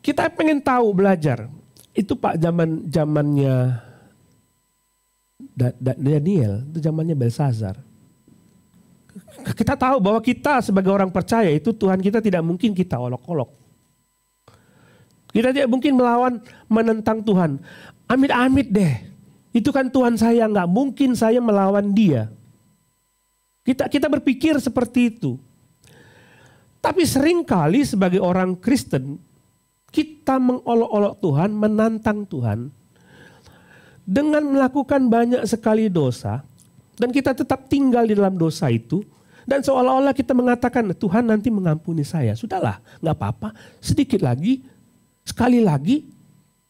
Kita pengen tahu belajar. Itu Pak zamannya Daniel, itu zamannya Belsazar. Kita tahu bahwa kita sebagai orang percaya itu Tuhan kita tidak mungkin kita olok-olok. Kita tidak mungkin menentang Tuhan. Amit-amit deh. Itu kan Tuhan saya, nggak mungkin saya melawan dia. Kita berpikir seperti itu. Tapi seringkali sebagai orang Kristen, kita mengolok-olok Tuhan, menantang Tuhan. Dengan melakukan banyak sekali dosa. Dan kita tetap tinggal di dalam dosa itu. Dan seolah-olah kita mengatakan, Tuhan nanti mengampuni saya. Sudahlah, nggak apa-apa. Sedikit lagi, sekali lagi.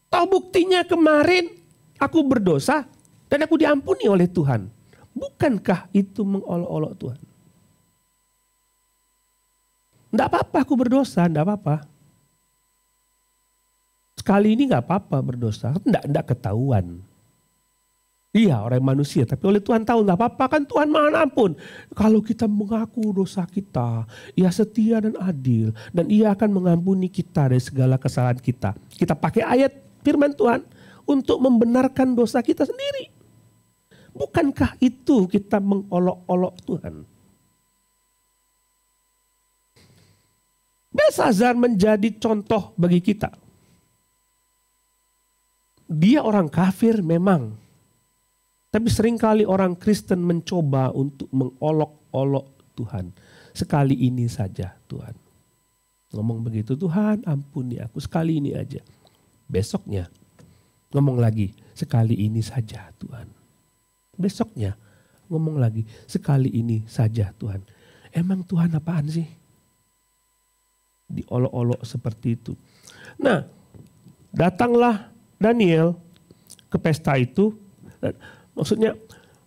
Tahu buktinya kemarin aku berdosa dan aku diampuni oleh Tuhan. Bukankah itu mengolok-olok Tuhan? Enggak apa-apa aku berdosa, enggak apa-apa. Sekali ini enggak apa-apa berdosa, enggak ketahuan. Iya orang manusia, tapi oleh Tuhan tahu enggak apa-apa kan Tuhan Maha Ampun. Kalau kita mengaku dosa kita, Ia setia dan adil dan Ia akan mengampuni kita dari segala kesalahan kita. Kita pakai ayat firman Tuhan untuk membenarkan dosa kita sendiri. Bukankah itu kita mengolok-olok Tuhan? Belsazar menjadi contoh bagi kita. Dia orang kafir memang. Tapi seringkali orang Kristen mencoba untuk mengolok-olok Tuhan. Sekali ini saja Tuhan. Ngomong begitu, Tuhan ampuni aku sekali ini aja. Besoknya ngomong lagi, sekali ini saja Tuhan. Besoknya ngomong lagi, sekali ini saja Tuhan. Emang Tuhan apaan sih? Diolok-olok seperti itu. Nah, datanglah Daniel ke pesta itu. Maksudnya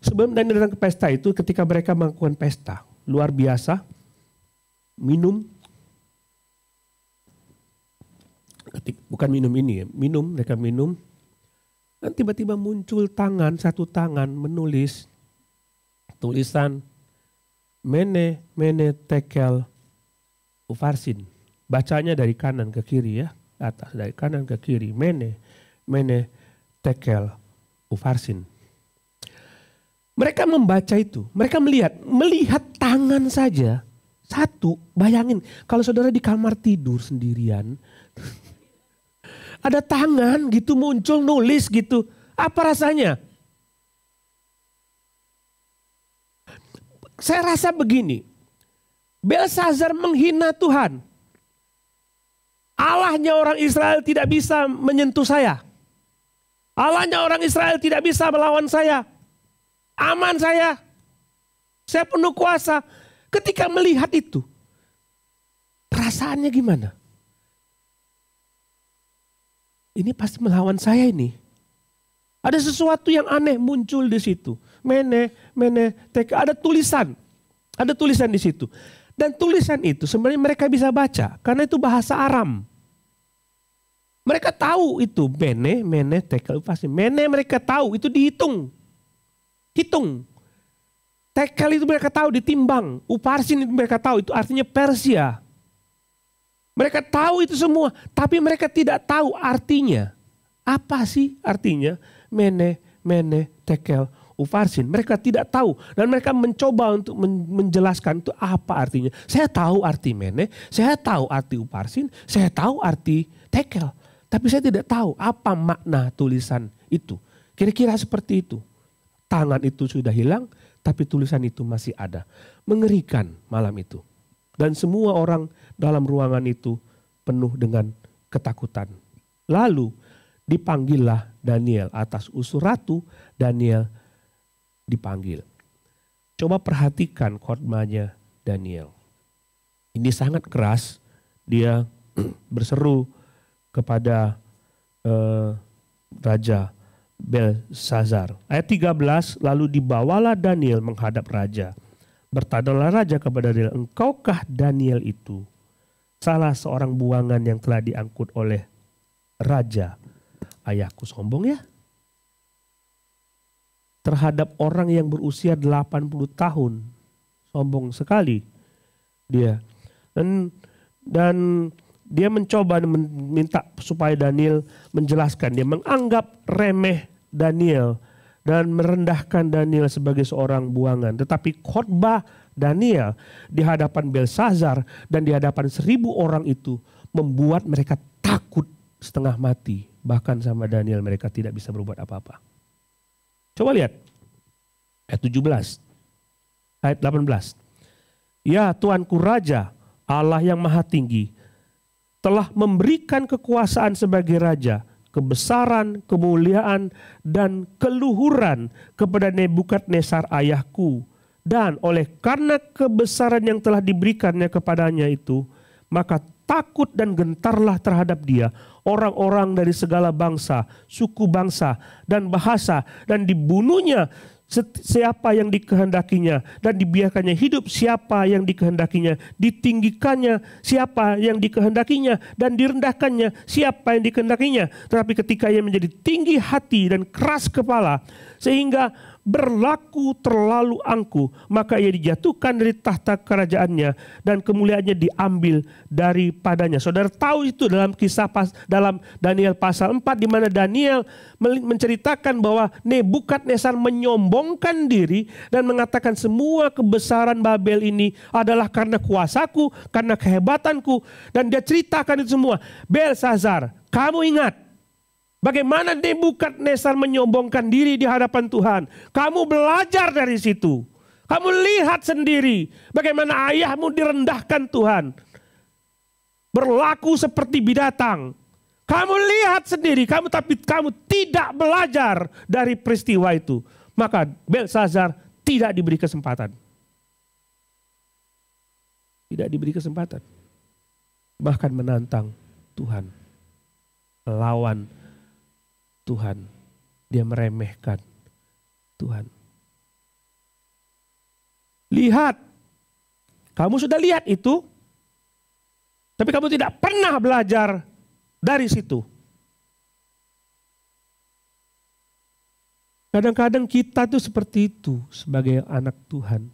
sebelum Daniel datang ke pesta itu, ketika mereka melakukan pesta luar biasa, minum. Bukan minum ini ya, mereka minum. Dan tiba-tiba muncul satu tangan menulis tulisan Mene Tekel Ufarsin. Bacanya dari kanan ke kiri ya, atas dari kanan ke kiri. Mene Tekel Ufarsin. Mereka membaca itu, mereka melihat tangan saja. Satu, bayangin kalau saudara di kamar tidur sendirian, ada tangan gitu muncul nulis gitu. Apa rasanya? Saya rasa begini. Belsazar menghina Tuhan. Allahnya orang Israel tidak bisa menyentuh saya. Allahnya orang Israel tidak bisa melawan saya. Aman saya. Saya penuh kuasa. Ketika melihat itu, perasaannya gimana? Ini pasti melawan saya ini. Ada sesuatu yang aneh muncul di situ. Mene, teka. Ada tulisan di situ. Dan tulisan itu sebenarnya mereka bisa baca. Karena itu bahasa Aram. Mereka tahu itu. Mene, teka. Mene mereka tahu. Itu dihitung. Hitung. Tekel itu mereka tahu ditimbang. Uparsin itu mereka tahu. Itu artinya Persia. Mereka tahu itu semua, tapi mereka tidak tahu artinya. Apa sih artinya? Mene, tekel, ufarsin. Mereka tidak tahu dan mereka mencoba untuk menjelaskan itu apa artinya. Saya tahu arti mene, saya tahu arti ufarsin, saya tahu arti tekel. Tapi saya tidak tahu apa makna tulisan itu. Kira-kira seperti itu. Tangan itu sudah hilang, tapi tulisan itu masih ada. Mengerikan malam itu. Dan semua orang dalam ruangan itu penuh dengan ketakutan. Lalu dipanggillah Daniel atas usul ratu. Daniel dipanggil. Coba perhatikan khotbahnya Daniel. Ini sangat keras. Dia berseru kepada Raja Belsazar. Ayat 13, lalu dibawalah Daniel menghadap raja. Bertanyalah raja kepada Daniel, engkaukah Daniel itu salah seorang buangan yang telah diangkut oleh raja ayahku? Sombong ya? terhadap orang yang berusia 80 tahun. Sombong sekali dia. Dan dia mencoba meminta supaya Daniel menjelaskan. Dia menganggap remeh Daniel dan merendahkan Daniel sebagai seorang buangan. Tetapi khotbah Daniel di hadapan Belsazar dan di hadapan 1000 orang itu membuat mereka takut setengah mati. Bahkan sama Daniel mereka tidak bisa berbuat apa-apa. Coba lihat ayat 17, ayat 18. Ya Tuanku Raja, Allah yang Maha Tinggi, telah memberikan kekuasaan sebagai Raja, kebesaran, kemuliaan, dan keluhuran kepada Nebukadnezar ayahku. Dan oleh karena kebesaran yang telah diberikannya kepadanya itu, maka takut dan gentarlah terhadap dia orang-orang dari segala bangsa, suku bangsa, dan bahasa, dan dibunuhnya siapa yang dikehendakinya, dan dibiarkannya hidup siapa yang dikehendakinya, ditinggikannya siapa yang dikehendakinya, dan direndahkannya siapa yang dikehendakinya. Tetapi ketika ia menjadi tinggi hati dan keras kepala, sehingga berlaku terlalu angkuh, maka ia dijatuhkan dari tahta kerajaannya dan kemuliaannya diambil daripadanya. Saudara tahu itu dalam dalam Daniel pasal 4 di mana Daniel menceritakan bahwa Nebukadnezar menyombongkan diri dan mengatakan semua kebesaran Babel ini adalah karena kuasaku, karena kehebatanku, dan dia ceritakan itu semua. Belsazar, kamu ingat bagaimana Nebukadnezar menyombongkan diri di hadapan Tuhan. Kamu belajar dari situ. Kamu lihat sendiri bagaimana ayahmu direndahkan Tuhan. Berlaku seperti binatang. Kamu lihat sendiri, tapi kamu tidak belajar dari peristiwa itu. Maka Belsazar tidak diberi kesempatan. Tidak diberi kesempatan. Bahkan menantang Tuhan. Melawan Tuhan, dia meremehkan Tuhan. Lihat, kamu sudah lihat itu, tapi kamu tidak pernah belajar dari situ. Kadang-kadang kita tuh seperti itu sebagai anak Tuhan.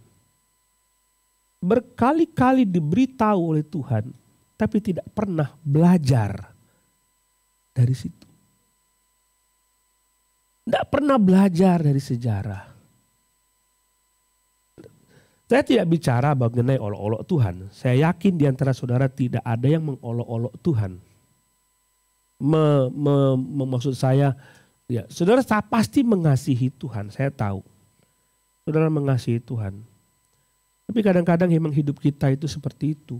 Berkali-kali diberitahu oleh Tuhan, tapi tidak pernah belajar dari situ. Tidak pernah belajar dari sejarah. Saya tidak bicara mengenai olok-olok Tuhan. Saya yakin di antara saudara tidak ada yang mengolok-olok Tuhan. Maksud saya, ya, saudara pasti mengasihi Tuhan. Saya tahu. Saudara mengasihi Tuhan. Tapi kadang-kadang memang hidup kita itu seperti itu.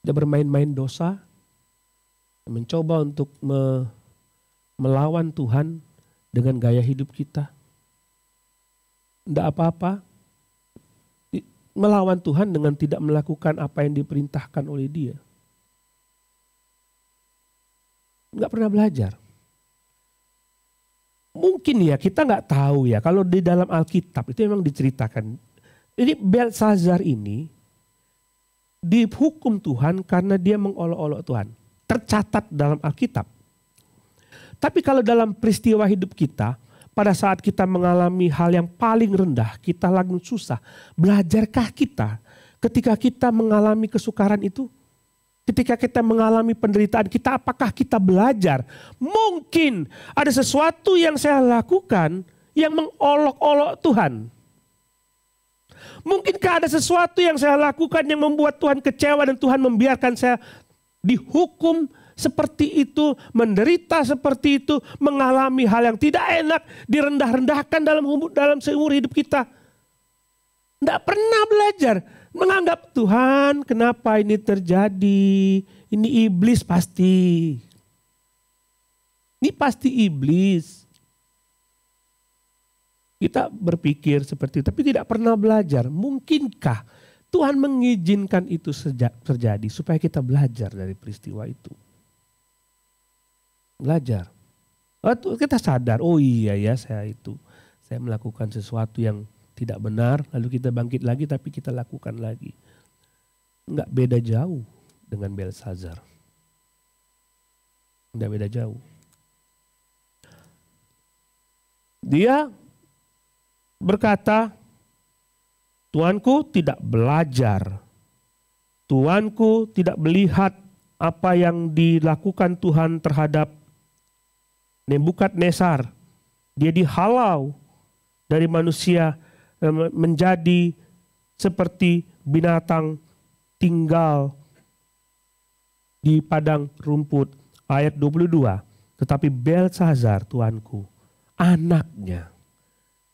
Dia bermain-main dosa. Mencoba untuk melawan Tuhan dengan gaya hidup kita. Tidak apa-apa. Melawan Tuhan dengan tidak melakukan apa yang diperintahkan oleh Dia. Nggak pernah belajar. Mungkin ya kita nggak tahu ya. Kalau di dalam Alkitab itu memang diceritakan. Jadi Belsazar ini dihukum Tuhan karena dia mengolok-olok Tuhan. Tercatat dalam Alkitab. Tapi kalau dalam peristiwa hidup kita, pada saat kita mengalami hal yang paling rendah, kita lagi susah. Belajarkah kita ketika kita mengalami kesukaran itu? Ketika kita mengalami penderitaan kita, apakah kita belajar? Mungkin ada sesuatu yang saya lakukan yang mengolok-olok Tuhan. Mungkinkah ada sesuatu yang saya lakukan yang membuat Tuhan kecewa dan Tuhan membiarkan saya dihukum seperti itu, menderita seperti itu, mengalami hal yang tidak enak, direndah-rendahkan dalam seumur hidup kita. Tidak pernah belajar, menganggap Tuhan kenapa ini terjadi, ini iblis pasti. Ini pasti iblis. Kita berpikir seperti itu, tapi tidak pernah belajar. Mungkinkah Tuhan mengizinkan itu terjadi supaya kita belajar dari peristiwa itu? Belajar. Kita sadar, oh iya ya saya melakukan sesuatu yang tidak benar, lalu kita bangkit lagi tapi kita lakukan lagi. Enggak beda jauh dengan Belsazar. Enggak beda jauh. Dia berkata, Tuanku tidak belajar. Tuanku tidak melihat apa yang dilakukan Tuhan terhadap Nebukadnezar. Dia dihalau dari manusia menjadi seperti binatang tinggal di padang rumput. Ayat 22. Tetapi Belsazar, Tuanku, anaknya,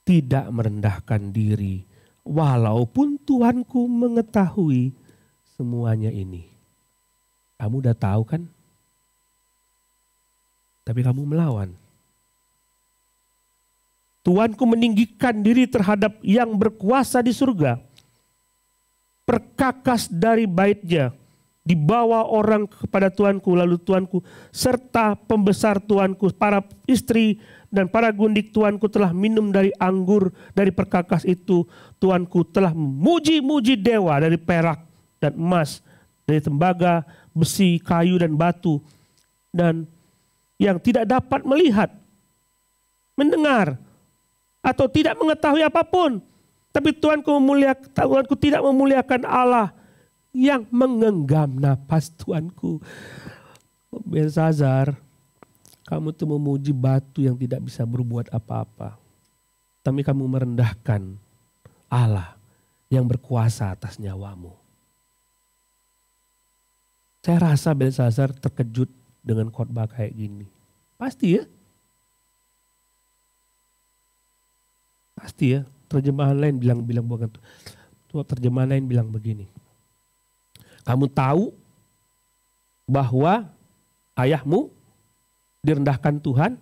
tidak merendahkan diri, walaupun Tuanku mengetahui semuanya ini. Kamu udah tahu kan? Tapi kamu melawan. Tuanku meninggikan diri terhadap yang berkuasa di surga. Perkakas dari baitnya, dibawa orang kepada Tuanku, lalu Tuanku serta pembesar Tuanku, para istri dan para gundik Tuanku telah minum dari anggur dari perkakas itu. Tuanku telah memuji-muji dewa dari perak dan emas, dari tembaga, besi, kayu dan batu, dan yang tidak dapat melihat, mendengar, atau tidak mengetahui apapun. Tapi Tuanku tidak memuliakan Allah yang menggenggam napas Tuanku. Belsazar, kamu tuh memuji batu yang tidak bisa berbuat apa-apa. Tapi kamu merendahkan Allah yang berkuasa atas nyawamu. Saya rasa Belsazar terkejut dengan khotbah kayak gini. Pasti ya? Pasti ya. Terjemahan lain bilang bukan tuh. Terjemahan lain bilang begini. Kamu tahu bahwa ayahmu direndahkan Tuhan,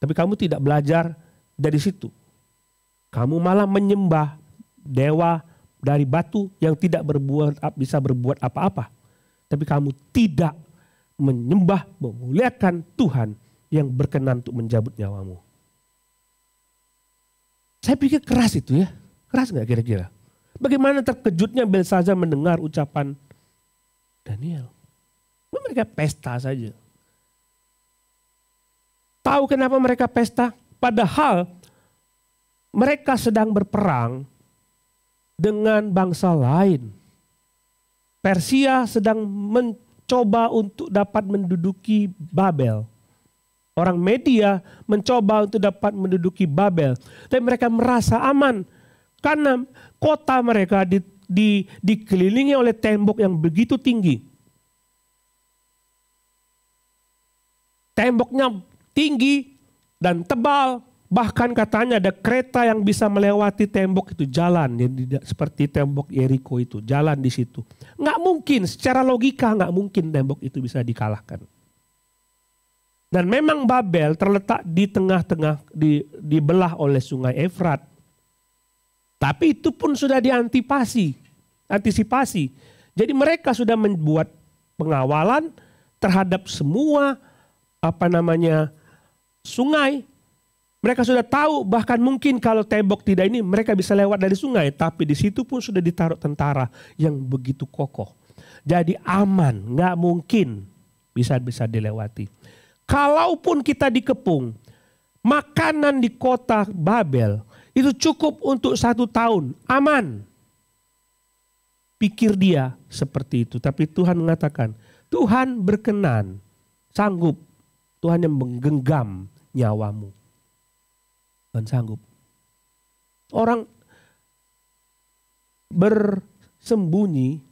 tapi kamu tidak belajar dari situ. Kamu malah menyembah dewa dari batu yang tidak bisa berbuat apa-apa. Tapi kamu tidak menyembah, memuliakan Tuhan yang berkenan untuk menjabut nyawamu. Saya pikir keras itu ya. Keras nggak kira-kira? Bagaimana terkejutnya Belsazar mendengar ucapan Daniel. Mereka pesta saja. Tahu kenapa mereka pesta? Padahal mereka sedang berperang dengan bangsa lain. Persia sedang mencoba untuk dapat menduduki Babel. Orang Media mencoba untuk dapat menduduki Babel. Tapi mereka merasa aman. Karena kota mereka dikelilingi oleh tembok yang begitu tinggi. Temboknya tinggi dan tebal. Bahkan katanya ada kereta yang bisa melewati tembok itu, jalan. Seperti tembok Yeriko itu, jalan di situ. Nggak mungkin, secara logika nggak mungkin tembok itu bisa dikalahkan. Dan memang Babel terletak di tengah-tengah, dibelah oleh sungai Efrat. Tapi itu pun sudah antisipasi. Jadi mereka sudah membuat pengawalan terhadap semua sungai. Mereka sudah tahu bahkan mungkin kalau tembok tidak ini mereka bisa lewat dari sungai. Tapi di situ pun sudah ditaruh tentara yang begitu kokoh. Jadi aman, nggak mungkin bisa dilewati. Kalaupun kita dikepung, makanan di kota Babel itu cukup untuk 1 tahun, aman. Pikir dia seperti itu. Tapi Tuhan mengatakan, Tuhan berkenan, sanggup. Tuhan yang menggenggam nyawamu. Tuhan sanggup. Orang bersembunyi,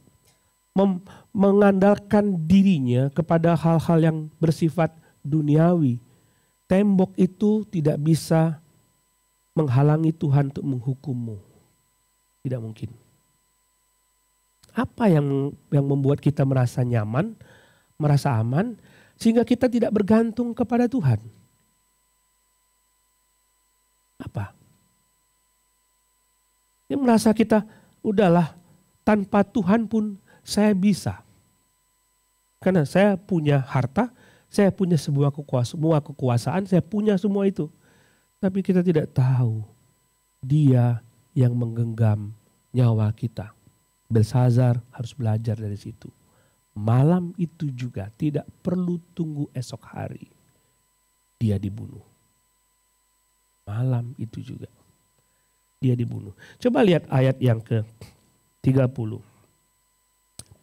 mengandalkan dirinya kepada hal-hal yang bersifat duniawi. Tembok itu tidak bisa menghalangi Tuhan untuk menghukummu. Tidak mungkin. Apa yang membuat kita merasa nyaman, merasa aman, sehingga kita tidak bergantung kepada Tuhan? Apa? Dia merasa kita, udahlah, tanpa Tuhan pun saya bisa. Karena saya punya harta, saya punya semua kekuasaan, saya punya semua itu. Tapi kita tidak tahu Dia yang menggenggam nyawa kita. Belsazar harus belajar dari situ. Malam itu juga tidak perlu tunggu esok hari. Dia dibunuh. Malam itu juga dia dibunuh. Coba lihat ayat yang ke-30.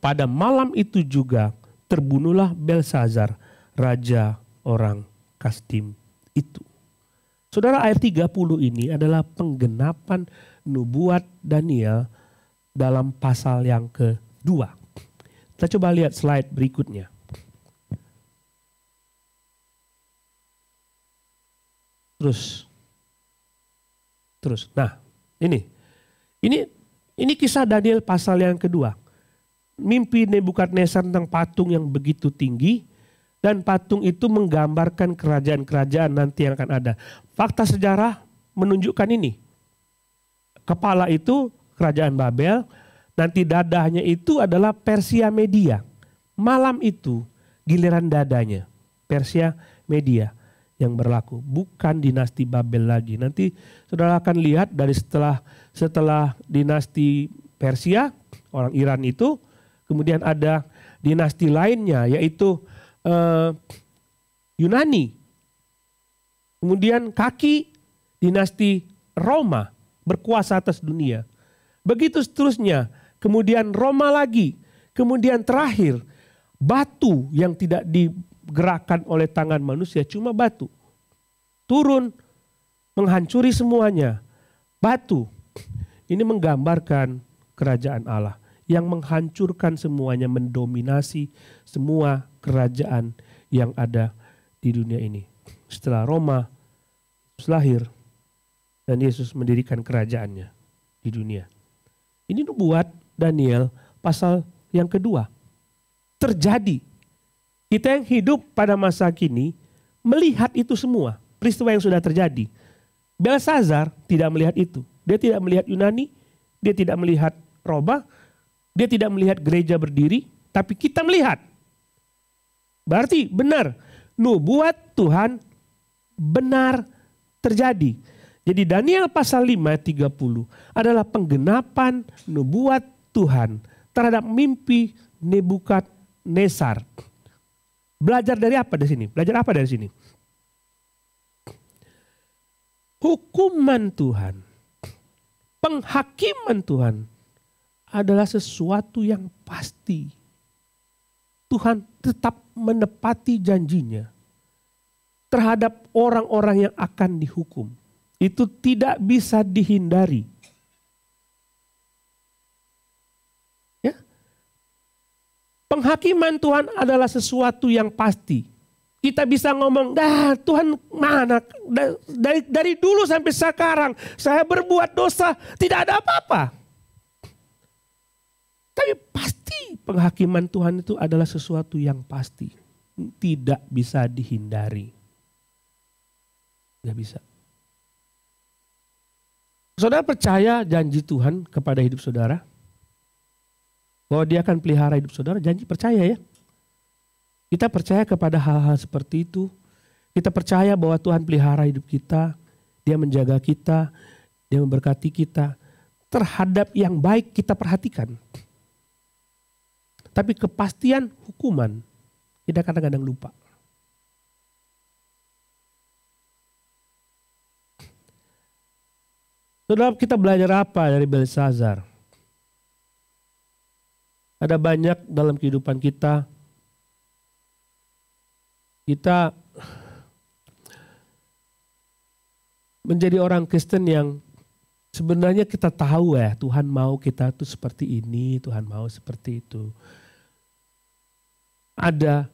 Pada malam itu juga terbunuhlah Belsazar, raja orang Kasdim itu. Saudara, ayat 30 ini adalah penggenapan nubuat Daniel dalam pasal yang kedua. Kita coba lihat slide berikutnya. Terus. Nah, ini kisah Daniel pasal yang kedua. Mimpi Nebukadnezar tentang patung yang begitu tinggi, dan patung itu menggambarkan kerajaan-kerajaan nanti yang akan ada. Fakta sejarah menunjukkan ini. Kepala itu kerajaan Babel, nanti dadahnya itu adalah Persia Media. Malam itu giliran dadanya Persia Media yang berlaku, bukan dinasti Babel lagi. Nanti saudara akan lihat dari setelah dinasti Persia, orang Iran itu, kemudian ada dinasti lainnya yaitu Yunani. Kemudian kaki dinasti Roma berkuasa atas dunia. Begitu seterusnya. Kemudian Roma lagi. Kemudian terakhir batu yang tidak digerakkan oleh tangan manusia, cuma batu. Turun menghancuri semuanya. Batu. Ini menggambarkan kerajaan Allah yang menghancurkan semuanya, mendominasi semua kerajaan yang ada di dunia ini. Setelah Roma, Yesus lahir dan Yesus mendirikan kerajaannya di dunia. Ini nubuat Daniel pasal yang kedua. Terjadi. Kita yang hidup pada masa kini melihat itu semua, peristiwa yang sudah terjadi. Belsazar tidak melihat itu. Dia tidak melihat Yunani, dia tidak melihat Roma, dia tidak melihat gereja berdiri, tapi kita melihat. Berarti benar, nubuat Tuhan benar terjadi. Jadi Daniel pasal 5 ayat 30 adalah penggenapan nubuat Tuhan terhadap mimpi Nebukadnezar. Belajar dari apa di sini? Belajar apa dari sini? Hukuman Tuhan, penghakiman Tuhan adalah sesuatu yang pasti. Tuhan tetap menepati janjinya terhadap orang-orang yang akan dihukum. Itu tidak bisa dihindari. Ya? Penghakiman Tuhan adalah sesuatu yang pasti. Kita bisa ngomong, Tuhan mana? Dari dulu sampai sekarang saya berbuat dosa, tidak ada apa-apa. Tapi pasti penghakiman Tuhan itu adalah sesuatu yang pasti. Tidak bisa dihindari. Tidak bisa. Saudara percaya janji Tuhan kepada hidup saudara? Bahwa dia akan pelihara hidup saudara, janji, percaya ya? Kita percaya kepada hal-hal seperti itu. Kita percaya bahwa Tuhan pelihara hidup kita. Dia menjaga kita. Dia memberkati kita. Terhadap yang baik kita perhatikan. Tapi kepastian hukuman kita kadang-kadang lupa. Saudara, kita belajar apa dari Belsazar? Ada banyak dalam kehidupan kita. Kita menjadi orang Kristen yang sebenarnya kita tahu ya, Tuhan mau kita tuh seperti ini, Tuhan mau seperti itu. Ada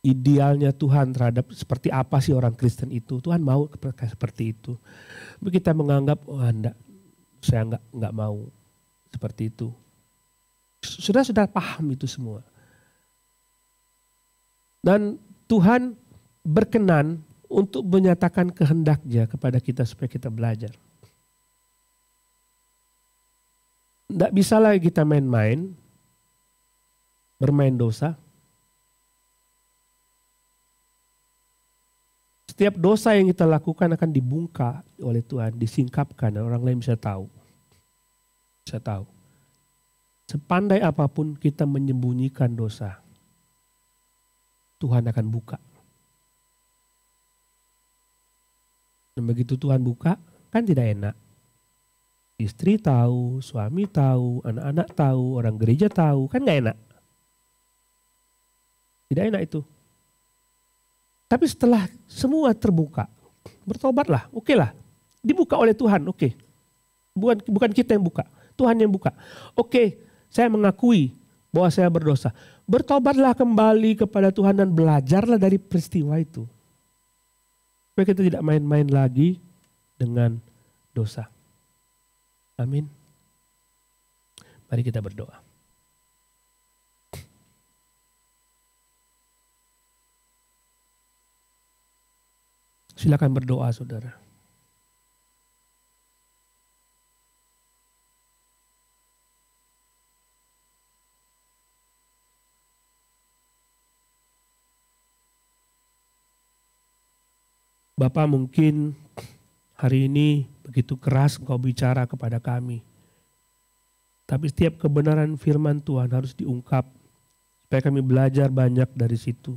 idealnya Tuhan terhadap seperti apa sih orang Kristen itu. Tuhan mau seperti itu. Tapi kita menganggap, enggak, saya enggak mau seperti itu. Sudah paham itu semua. Dan Tuhan berkenan untuk menyatakan kehendaknya kepada kita supaya kita belajar. Enggak bisa lagi kita main-main, bermain dosa. Setiap dosa yang kita lakukan akan dibungkam oleh Tuhan, disingkapkan dan orang lain bisa tahu. Bisa tahu. Sepandai apapun kita menyembunyikan dosa, Tuhan akan buka. Dan begitu Tuhan buka, kan tidak enak. Istri tahu, suami tahu, anak-anak tahu, orang gereja tahu, kan gak enak. Tidak enak itu. Tapi setelah semua terbuka, bertobatlah, oke lah. Dibuka oleh Tuhan, oke. Bukan kita yang buka, Tuhan yang buka. Oke, saya mengakui bahwa saya berdosa. Bertobatlah kembali kepada Tuhan dan belajarlah dari peristiwa itu. Supaya kita tidak main-main lagi dengan dosa. Amin. Mari kita berdoa. Silakan berdoa, saudara. Bapak, mungkin hari ini begitu keras Engkau bicara kepada kami. Tapi setiap kebenaran firman Tuhan harus diungkap supaya kami belajar banyak dari situ.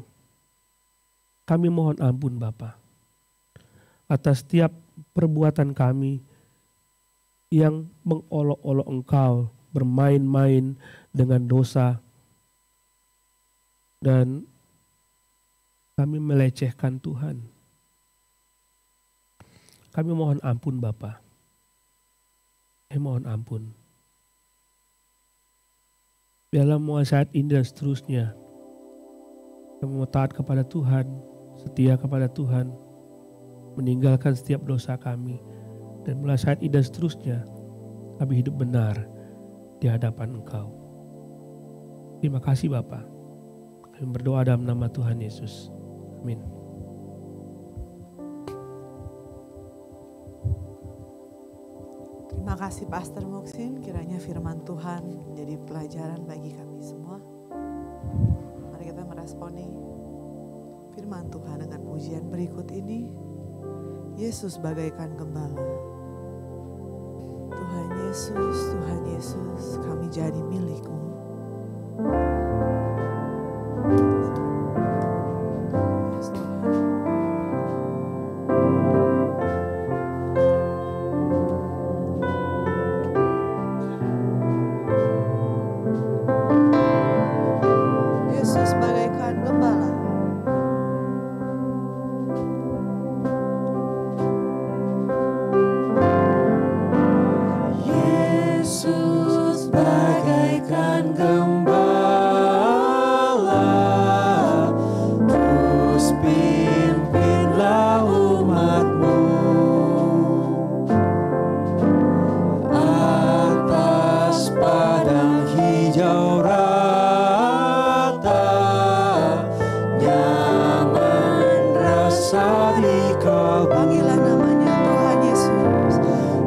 Kami mohon ampun Bapak atas setiap perbuatan kami yang mengolok-olok Engkau, bermain-main dengan dosa, dan kami melecehkan Tuhan. Kami mohon ampun Bapa. Kami mohon ampun. Dalam mulai saat ini dan seterusnya, kami mau taat kepada Tuhan, setia kepada Tuhan, meninggalkan setiap dosa kami, dan mulai saat ini dan seterusnya, kami hidup benar di hadapan Engkau. Terima kasih Bapa. Kami berdoa dalam nama Tuhan Yesus. Amin. Terima kasih Pastor Muksin, kiranya firman Tuhan menjadi pelajaran bagi kami semua. Mari kita meresponi firman Tuhan dengan pujian berikut ini. Yesus bagaikan gembala. Tuhan Yesus, kami jadi milik-Mu.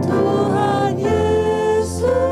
Tuhan Yesus,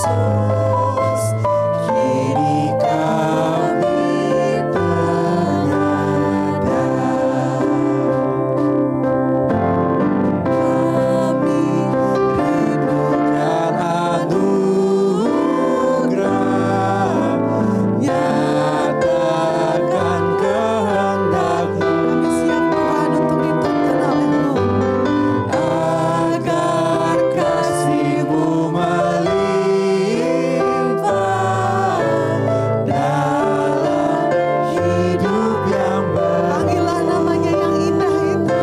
Yesus, kini kami menghadap. Kami rindukan anugerah, nyatakan kehendak-Mu. Kami siap Tuhan untuk dituntun oleh-Mu. Agar kasih-Mu melimpah dalam hidup yang Panggillah namanya yang indah itu.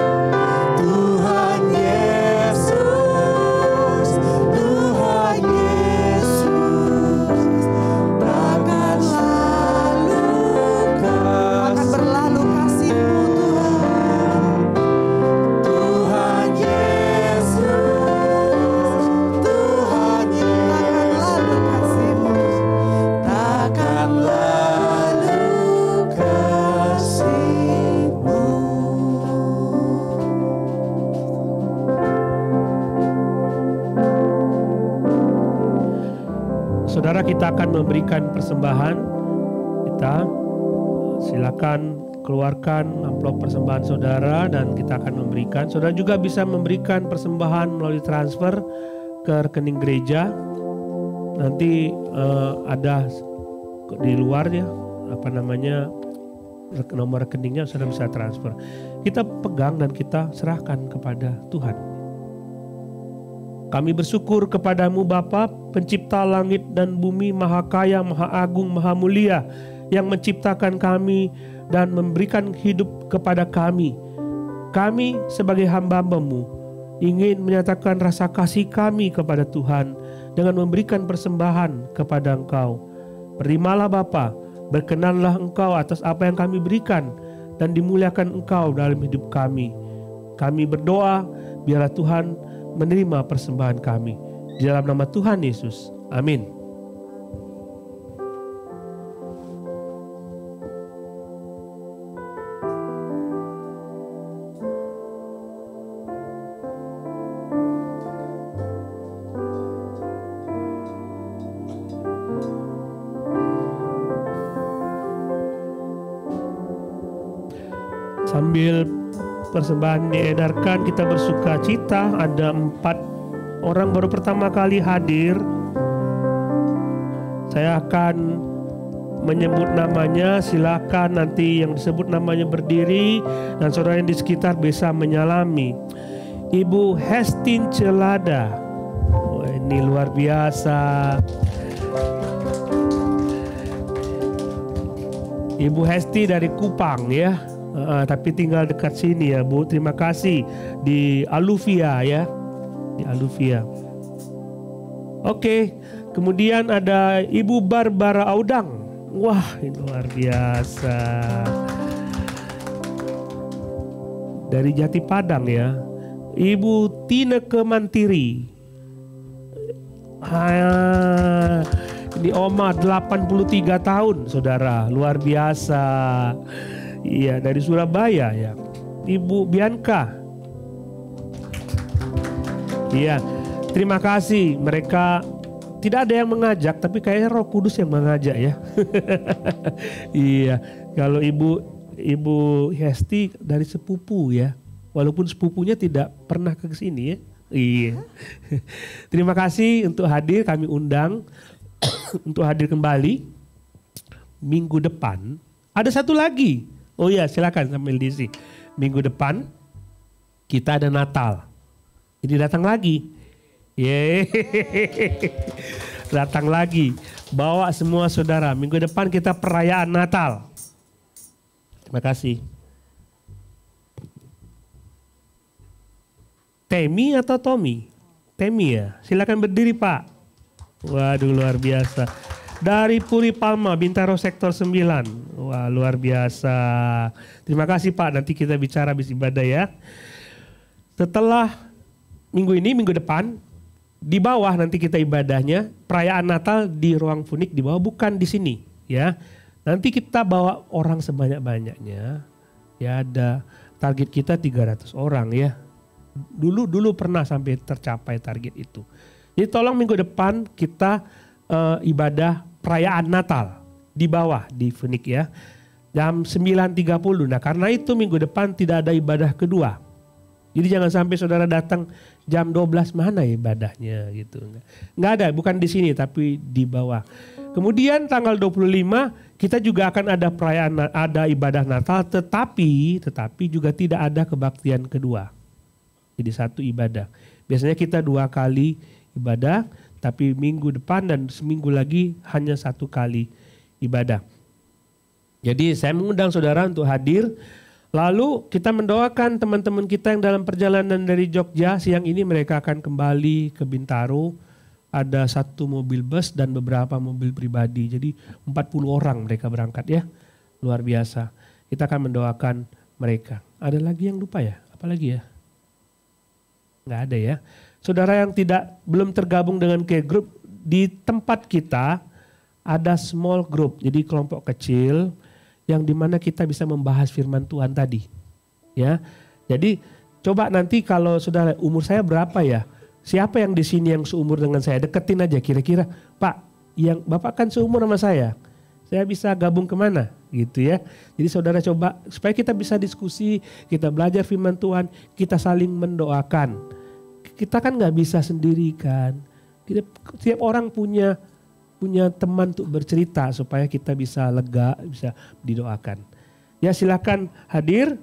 Tuhan Yesus, Tuhan Yesus, takkan selalu Akan berlalu kasih-Mu Tuhan. Tuhan Yesus, Tuhan Yesus, Takkan lalu kasih-Mu. takkan lalu kasih-Mu. Saudara, kita akan memberikan persembahan. Kita silakan keluarkan amplop persembahan saudara dan kita akan memberikan. Saudara juga bisa memberikan persembahan melalui transfer ke rekening gereja. Nanti ada di luar ya, nomor rekeningnya saudara bisa transfer. Kita pegang dan kita serahkan kepada Tuhan. Kami bersyukur kepadamu Bapa, pencipta langit dan bumi, maha kaya, maha agung, maha mulia, yang menciptakan kami dan memberikan hidup kepada kami. Kami sebagai hamba-Mu ingin menyatakan rasa kasih kami kepada Tuhan dengan memberikan persembahan kepada Engkau. Terimalah Bapa, berkenanlah Engkau atas apa yang kami berikan dan dimuliakan Engkau dalam hidup kami. Kami berdoa, biarlah Tuhan menerima persembahan kami. Di dalam nama Tuhan Yesus. Amin. Sambil persembahan diedarkan, kita bersuka cita. Ada 4 orang baru pertama kali hadir. Saya akan menyebut namanya. Silakan nanti yang disebut namanya berdiri dan saudara yang di sekitar bisa menyalami. Ibu Hestin Celada. Oh, ini luar biasa. Ibu Hesti dari Kupang ya. Tapi tinggal dekat sini ya Bu. Terima kasih di Aluvia ya. Di Aluvia. Oke. Kemudian ada Ibu Barbara Audang. Wah, ini luar biasa. Dari Jati Padang ya. Ibu Tineke Mantiri. Ini Oma 83 tahun saudara. Luar biasa. Iya, dari Surabaya ya. Ibu Bianca. Iya, terima kasih. Mereka tidak ada yang mengajak, tapi kayaknya Roh Kudus yang mengajak ya. Iya, kalau Ibu Hesti dari sepupu ya. Walaupun sepupunya tidak pernah ke sini ya. Iya. Terima kasih untuk hadir, kami undang untuk hadir kembali minggu depan. Ada satu lagi. Oh ya, silakan sambil diisi. Minggu depan kita ada Natal. Ini datang lagi. Datang lagi. Bawa semua saudara. Minggu depan kita perayaan Natal. Terima kasih. Temi atau Tommy? Temi ya. Silakan berdiri Pak. Waduh, luar biasa. Dari Puri Palma, Bintaro Sektor 9. Wah, luar biasa. Terima kasih Pak, nanti kita bicara habis ibadah ya. Setelah minggu ini, minggu depan, di bawah nanti kita ibadahnya, perayaan Natal di ruang Funik di bawah, bukan di sini ya. Nanti kita bawa orang sebanyak-banyaknya. Ya, ada target kita 300 orang ya. Dulu pernah sampai tercapai target itu. Jadi tolong minggu depan kita ibadah perayaan Natal di bawah di Phoenix ya. Jam 9.30. Nah karena itu minggu depan tidak ada ibadah kedua. Jadi jangan sampai saudara datang jam 12 mana ibadahnya gitu. Nggak ada, bukan di sini tapi di bawah. Kemudian tanggal 25 kita juga akan ada perayaan, ada ibadah Natal, tetapi juga tidak ada kebaktian kedua. Jadi satu ibadah. Biasanya kita 2 kali ibadah, tapi minggu depan dan seminggu lagi hanya 1 kali ibadah. Jadi saya mengundang saudara untuk hadir. Lalu kita mendoakan teman-teman kita yang dalam perjalanan dari Jogja. Siang ini mereka akan kembali ke Bintaro. Ada 1 mobil bus dan beberapa mobil pribadi. Jadi 40 orang mereka berangkat ya. Luar biasa. Kita akan mendoakan mereka. Ada lagi yang lupa ya? Apalagi ya? Nggak ada ya. Saudara yang belum tergabung dengan care group, di tempat kita ada small group. Jadi kelompok kecil yang dimana kita bisa membahas firman Tuhan tadi. Ya. Jadi coba nanti kalau saudara, umur saya berapa ya? Siapa yang di sini yang seumur dengan saya? Deketin aja kira-kira, Pak, yang Bapak kan seumur sama saya bisa gabung kemana? Gitu ya. Jadi saudara coba supaya kita bisa diskusi, kita belajar firman Tuhan, kita saling mendoakan. Kita kan nggak bisa sendiri kan. Setiap orang punya teman untuk bercerita supaya kita bisa lega, bisa didoakan. Ya silakan hadir.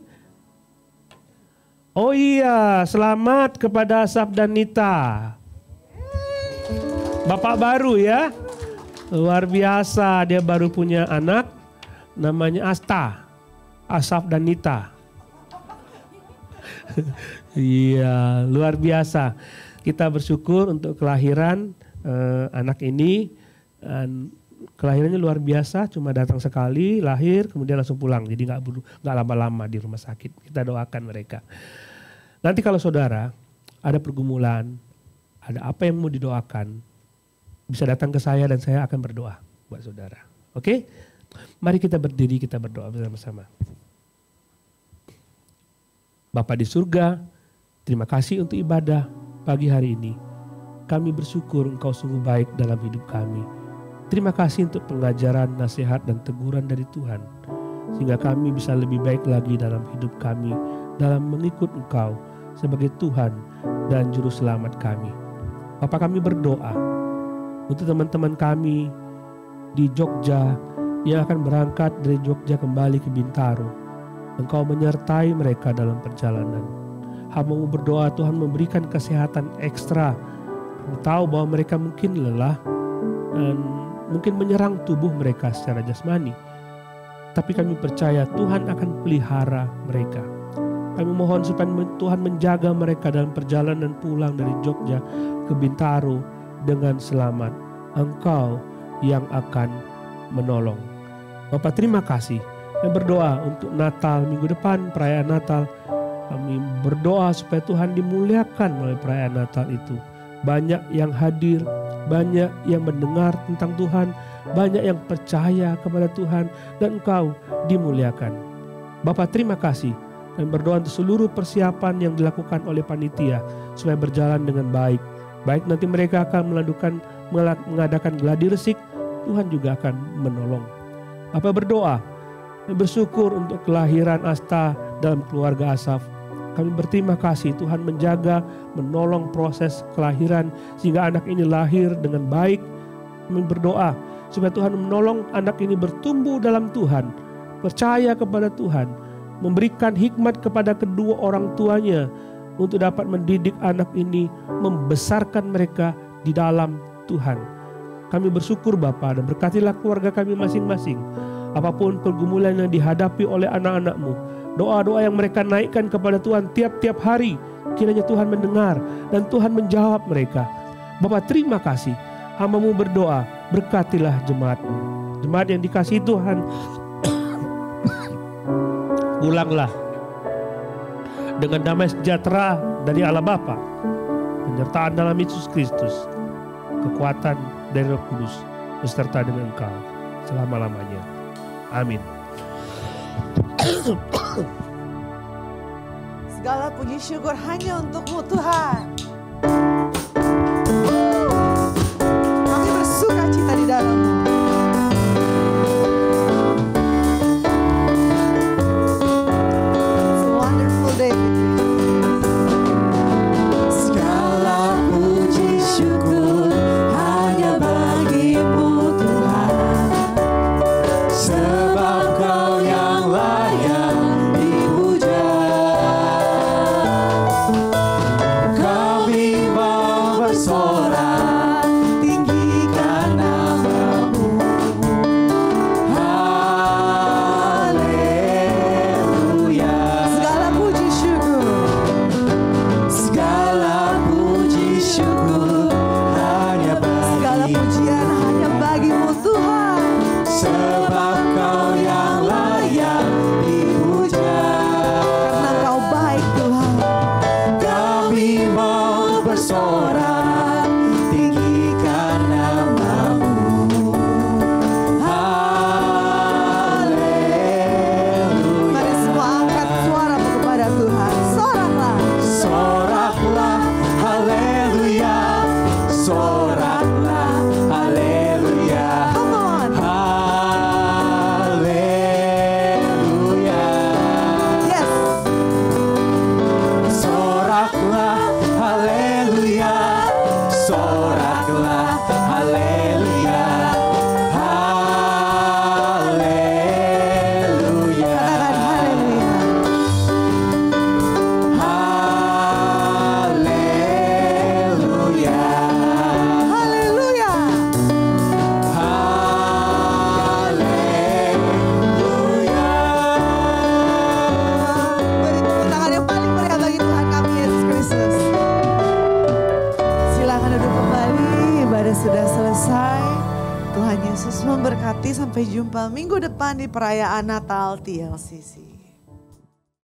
Oh iya, selamat kepada Asaf dan Nita. Bapak baru ya. Luar biasa, dia baru punya anak namanya Asta. Asaf dan Nita. Iya, luar biasa. Kita bersyukur untuk kelahiran anak ini. Dan kelahirannya luar biasa, cuma datang sekali, lahir, kemudian langsung pulang. Jadi nggak lama-lama di rumah sakit. Kita doakan mereka. Nanti kalau saudara ada pergumulan, ada apa yang mau didoakan, bisa datang ke saya dan saya akan berdoa buat saudara. Oke? Mari kita berdiri, kita berdoa bersama-sama. Bapa di surga, terima kasih untuk ibadah pagi hari ini. Kami bersyukur Engkau sungguh baik dalam hidup kami. Terima kasih untuk pengajaran, nasihat, dan teguran dari Tuhan. Sehingga kami bisa lebih baik lagi dalam hidup kami, dalam mengikut Engkau sebagai Tuhan dan Juru Selamat kami. Bapa, kami berdoa untuk teman-teman kami di Jogja yang akan berangkat dari Jogja kembali ke Bintaro. Engkau menyertai mereka dalam perjalanan. Hamba-Mu berdoa Tuhan memberikan kesehatan ekstra. Kami tahu bahwa mereka mungkin lelah dan mungkin menyerang tubuh mereka secara jasmani. Tapi kami percaya Tuhan akan pelihara mereka. Kami mohon supaya Tuhan menjaga mereka dalam perjalanan pulang dari Jogja ke Bintaro dengan selamat. Engkau yang akan menolong. Bapak terima kasih. Kami berdoa untuk Natal minggu depan, perayaan Natal. Kami berdoa supaya Tuhan dimuliakan melalui perayaan Natal itu. Banyak yang hadir, banyak yang mendengar tentang Tuhan, banyak yang percaya kepada Tuhan, dan Engkau dimuliakan. Bapa terima kasih, dan berdoa untuk seluruh persiapan yang dilakukan oleh panitia, supaya berjalan dengan baik. Baik nanti mereka akan mengadakan gladi resik, Tuhan juga akan menolong. Bapa berdoa, dan bersyukur untuk kelahiran Asta dalam keluarga Asaf. Kami berterima kasih Tuhan menjaga, menolong proses kelahiran sehingga anak ini lahir dengan baik. Kami berdoa supaya Tuhan menolong anak ini bertumbuh dalam Tuhan, percaya kepada Tuhan, memberikan hikmat kepada kedua orang tuanya untuk dapat mendidik anak ini, membesarkan mereka di dalam Tuhan. Kami bersyukur Bapa dan berkatilah keluarga kami masing-masing. Apapun pergumulan yang dihadapi oleh anak-anak-Mu, doa-doa yang mereka naikkan kepada Tuhan tiap-tiap hari, kiranya Tuhan mendengar dan Tuhan menjawab mereka. Bapa terima kasih, hamba-Mu berdoa, berkatilah jemaat-Mu. Jemaat yang dikasihi Tuhan, pulanglah dengan damai sejahtera dari Allah Bapa, penyertaan dalam Yesus Kristus, kekuatan dari Roh Kudus beserta dengan Engkau selama-lamanya. Amin. Segala puji syukur hanya untuk-Mu Tuhan. Kami bersuka cita. soraklah, haleluya. Come on. Haleluya. Yes. Soraklah, haleluya. Soraklah, haleluya. Haleluya. Katakan haleluya. Haleluya. Haleluya. Beri tepuk tangan yang paling meriah bagi Tuhan kami Yesus Kristus. Silakan duduk kembali, ibadah sudah selesai. Tuhan Yesus memberkati, sampai jumpa minggu depan di perayaan Natal TLCC.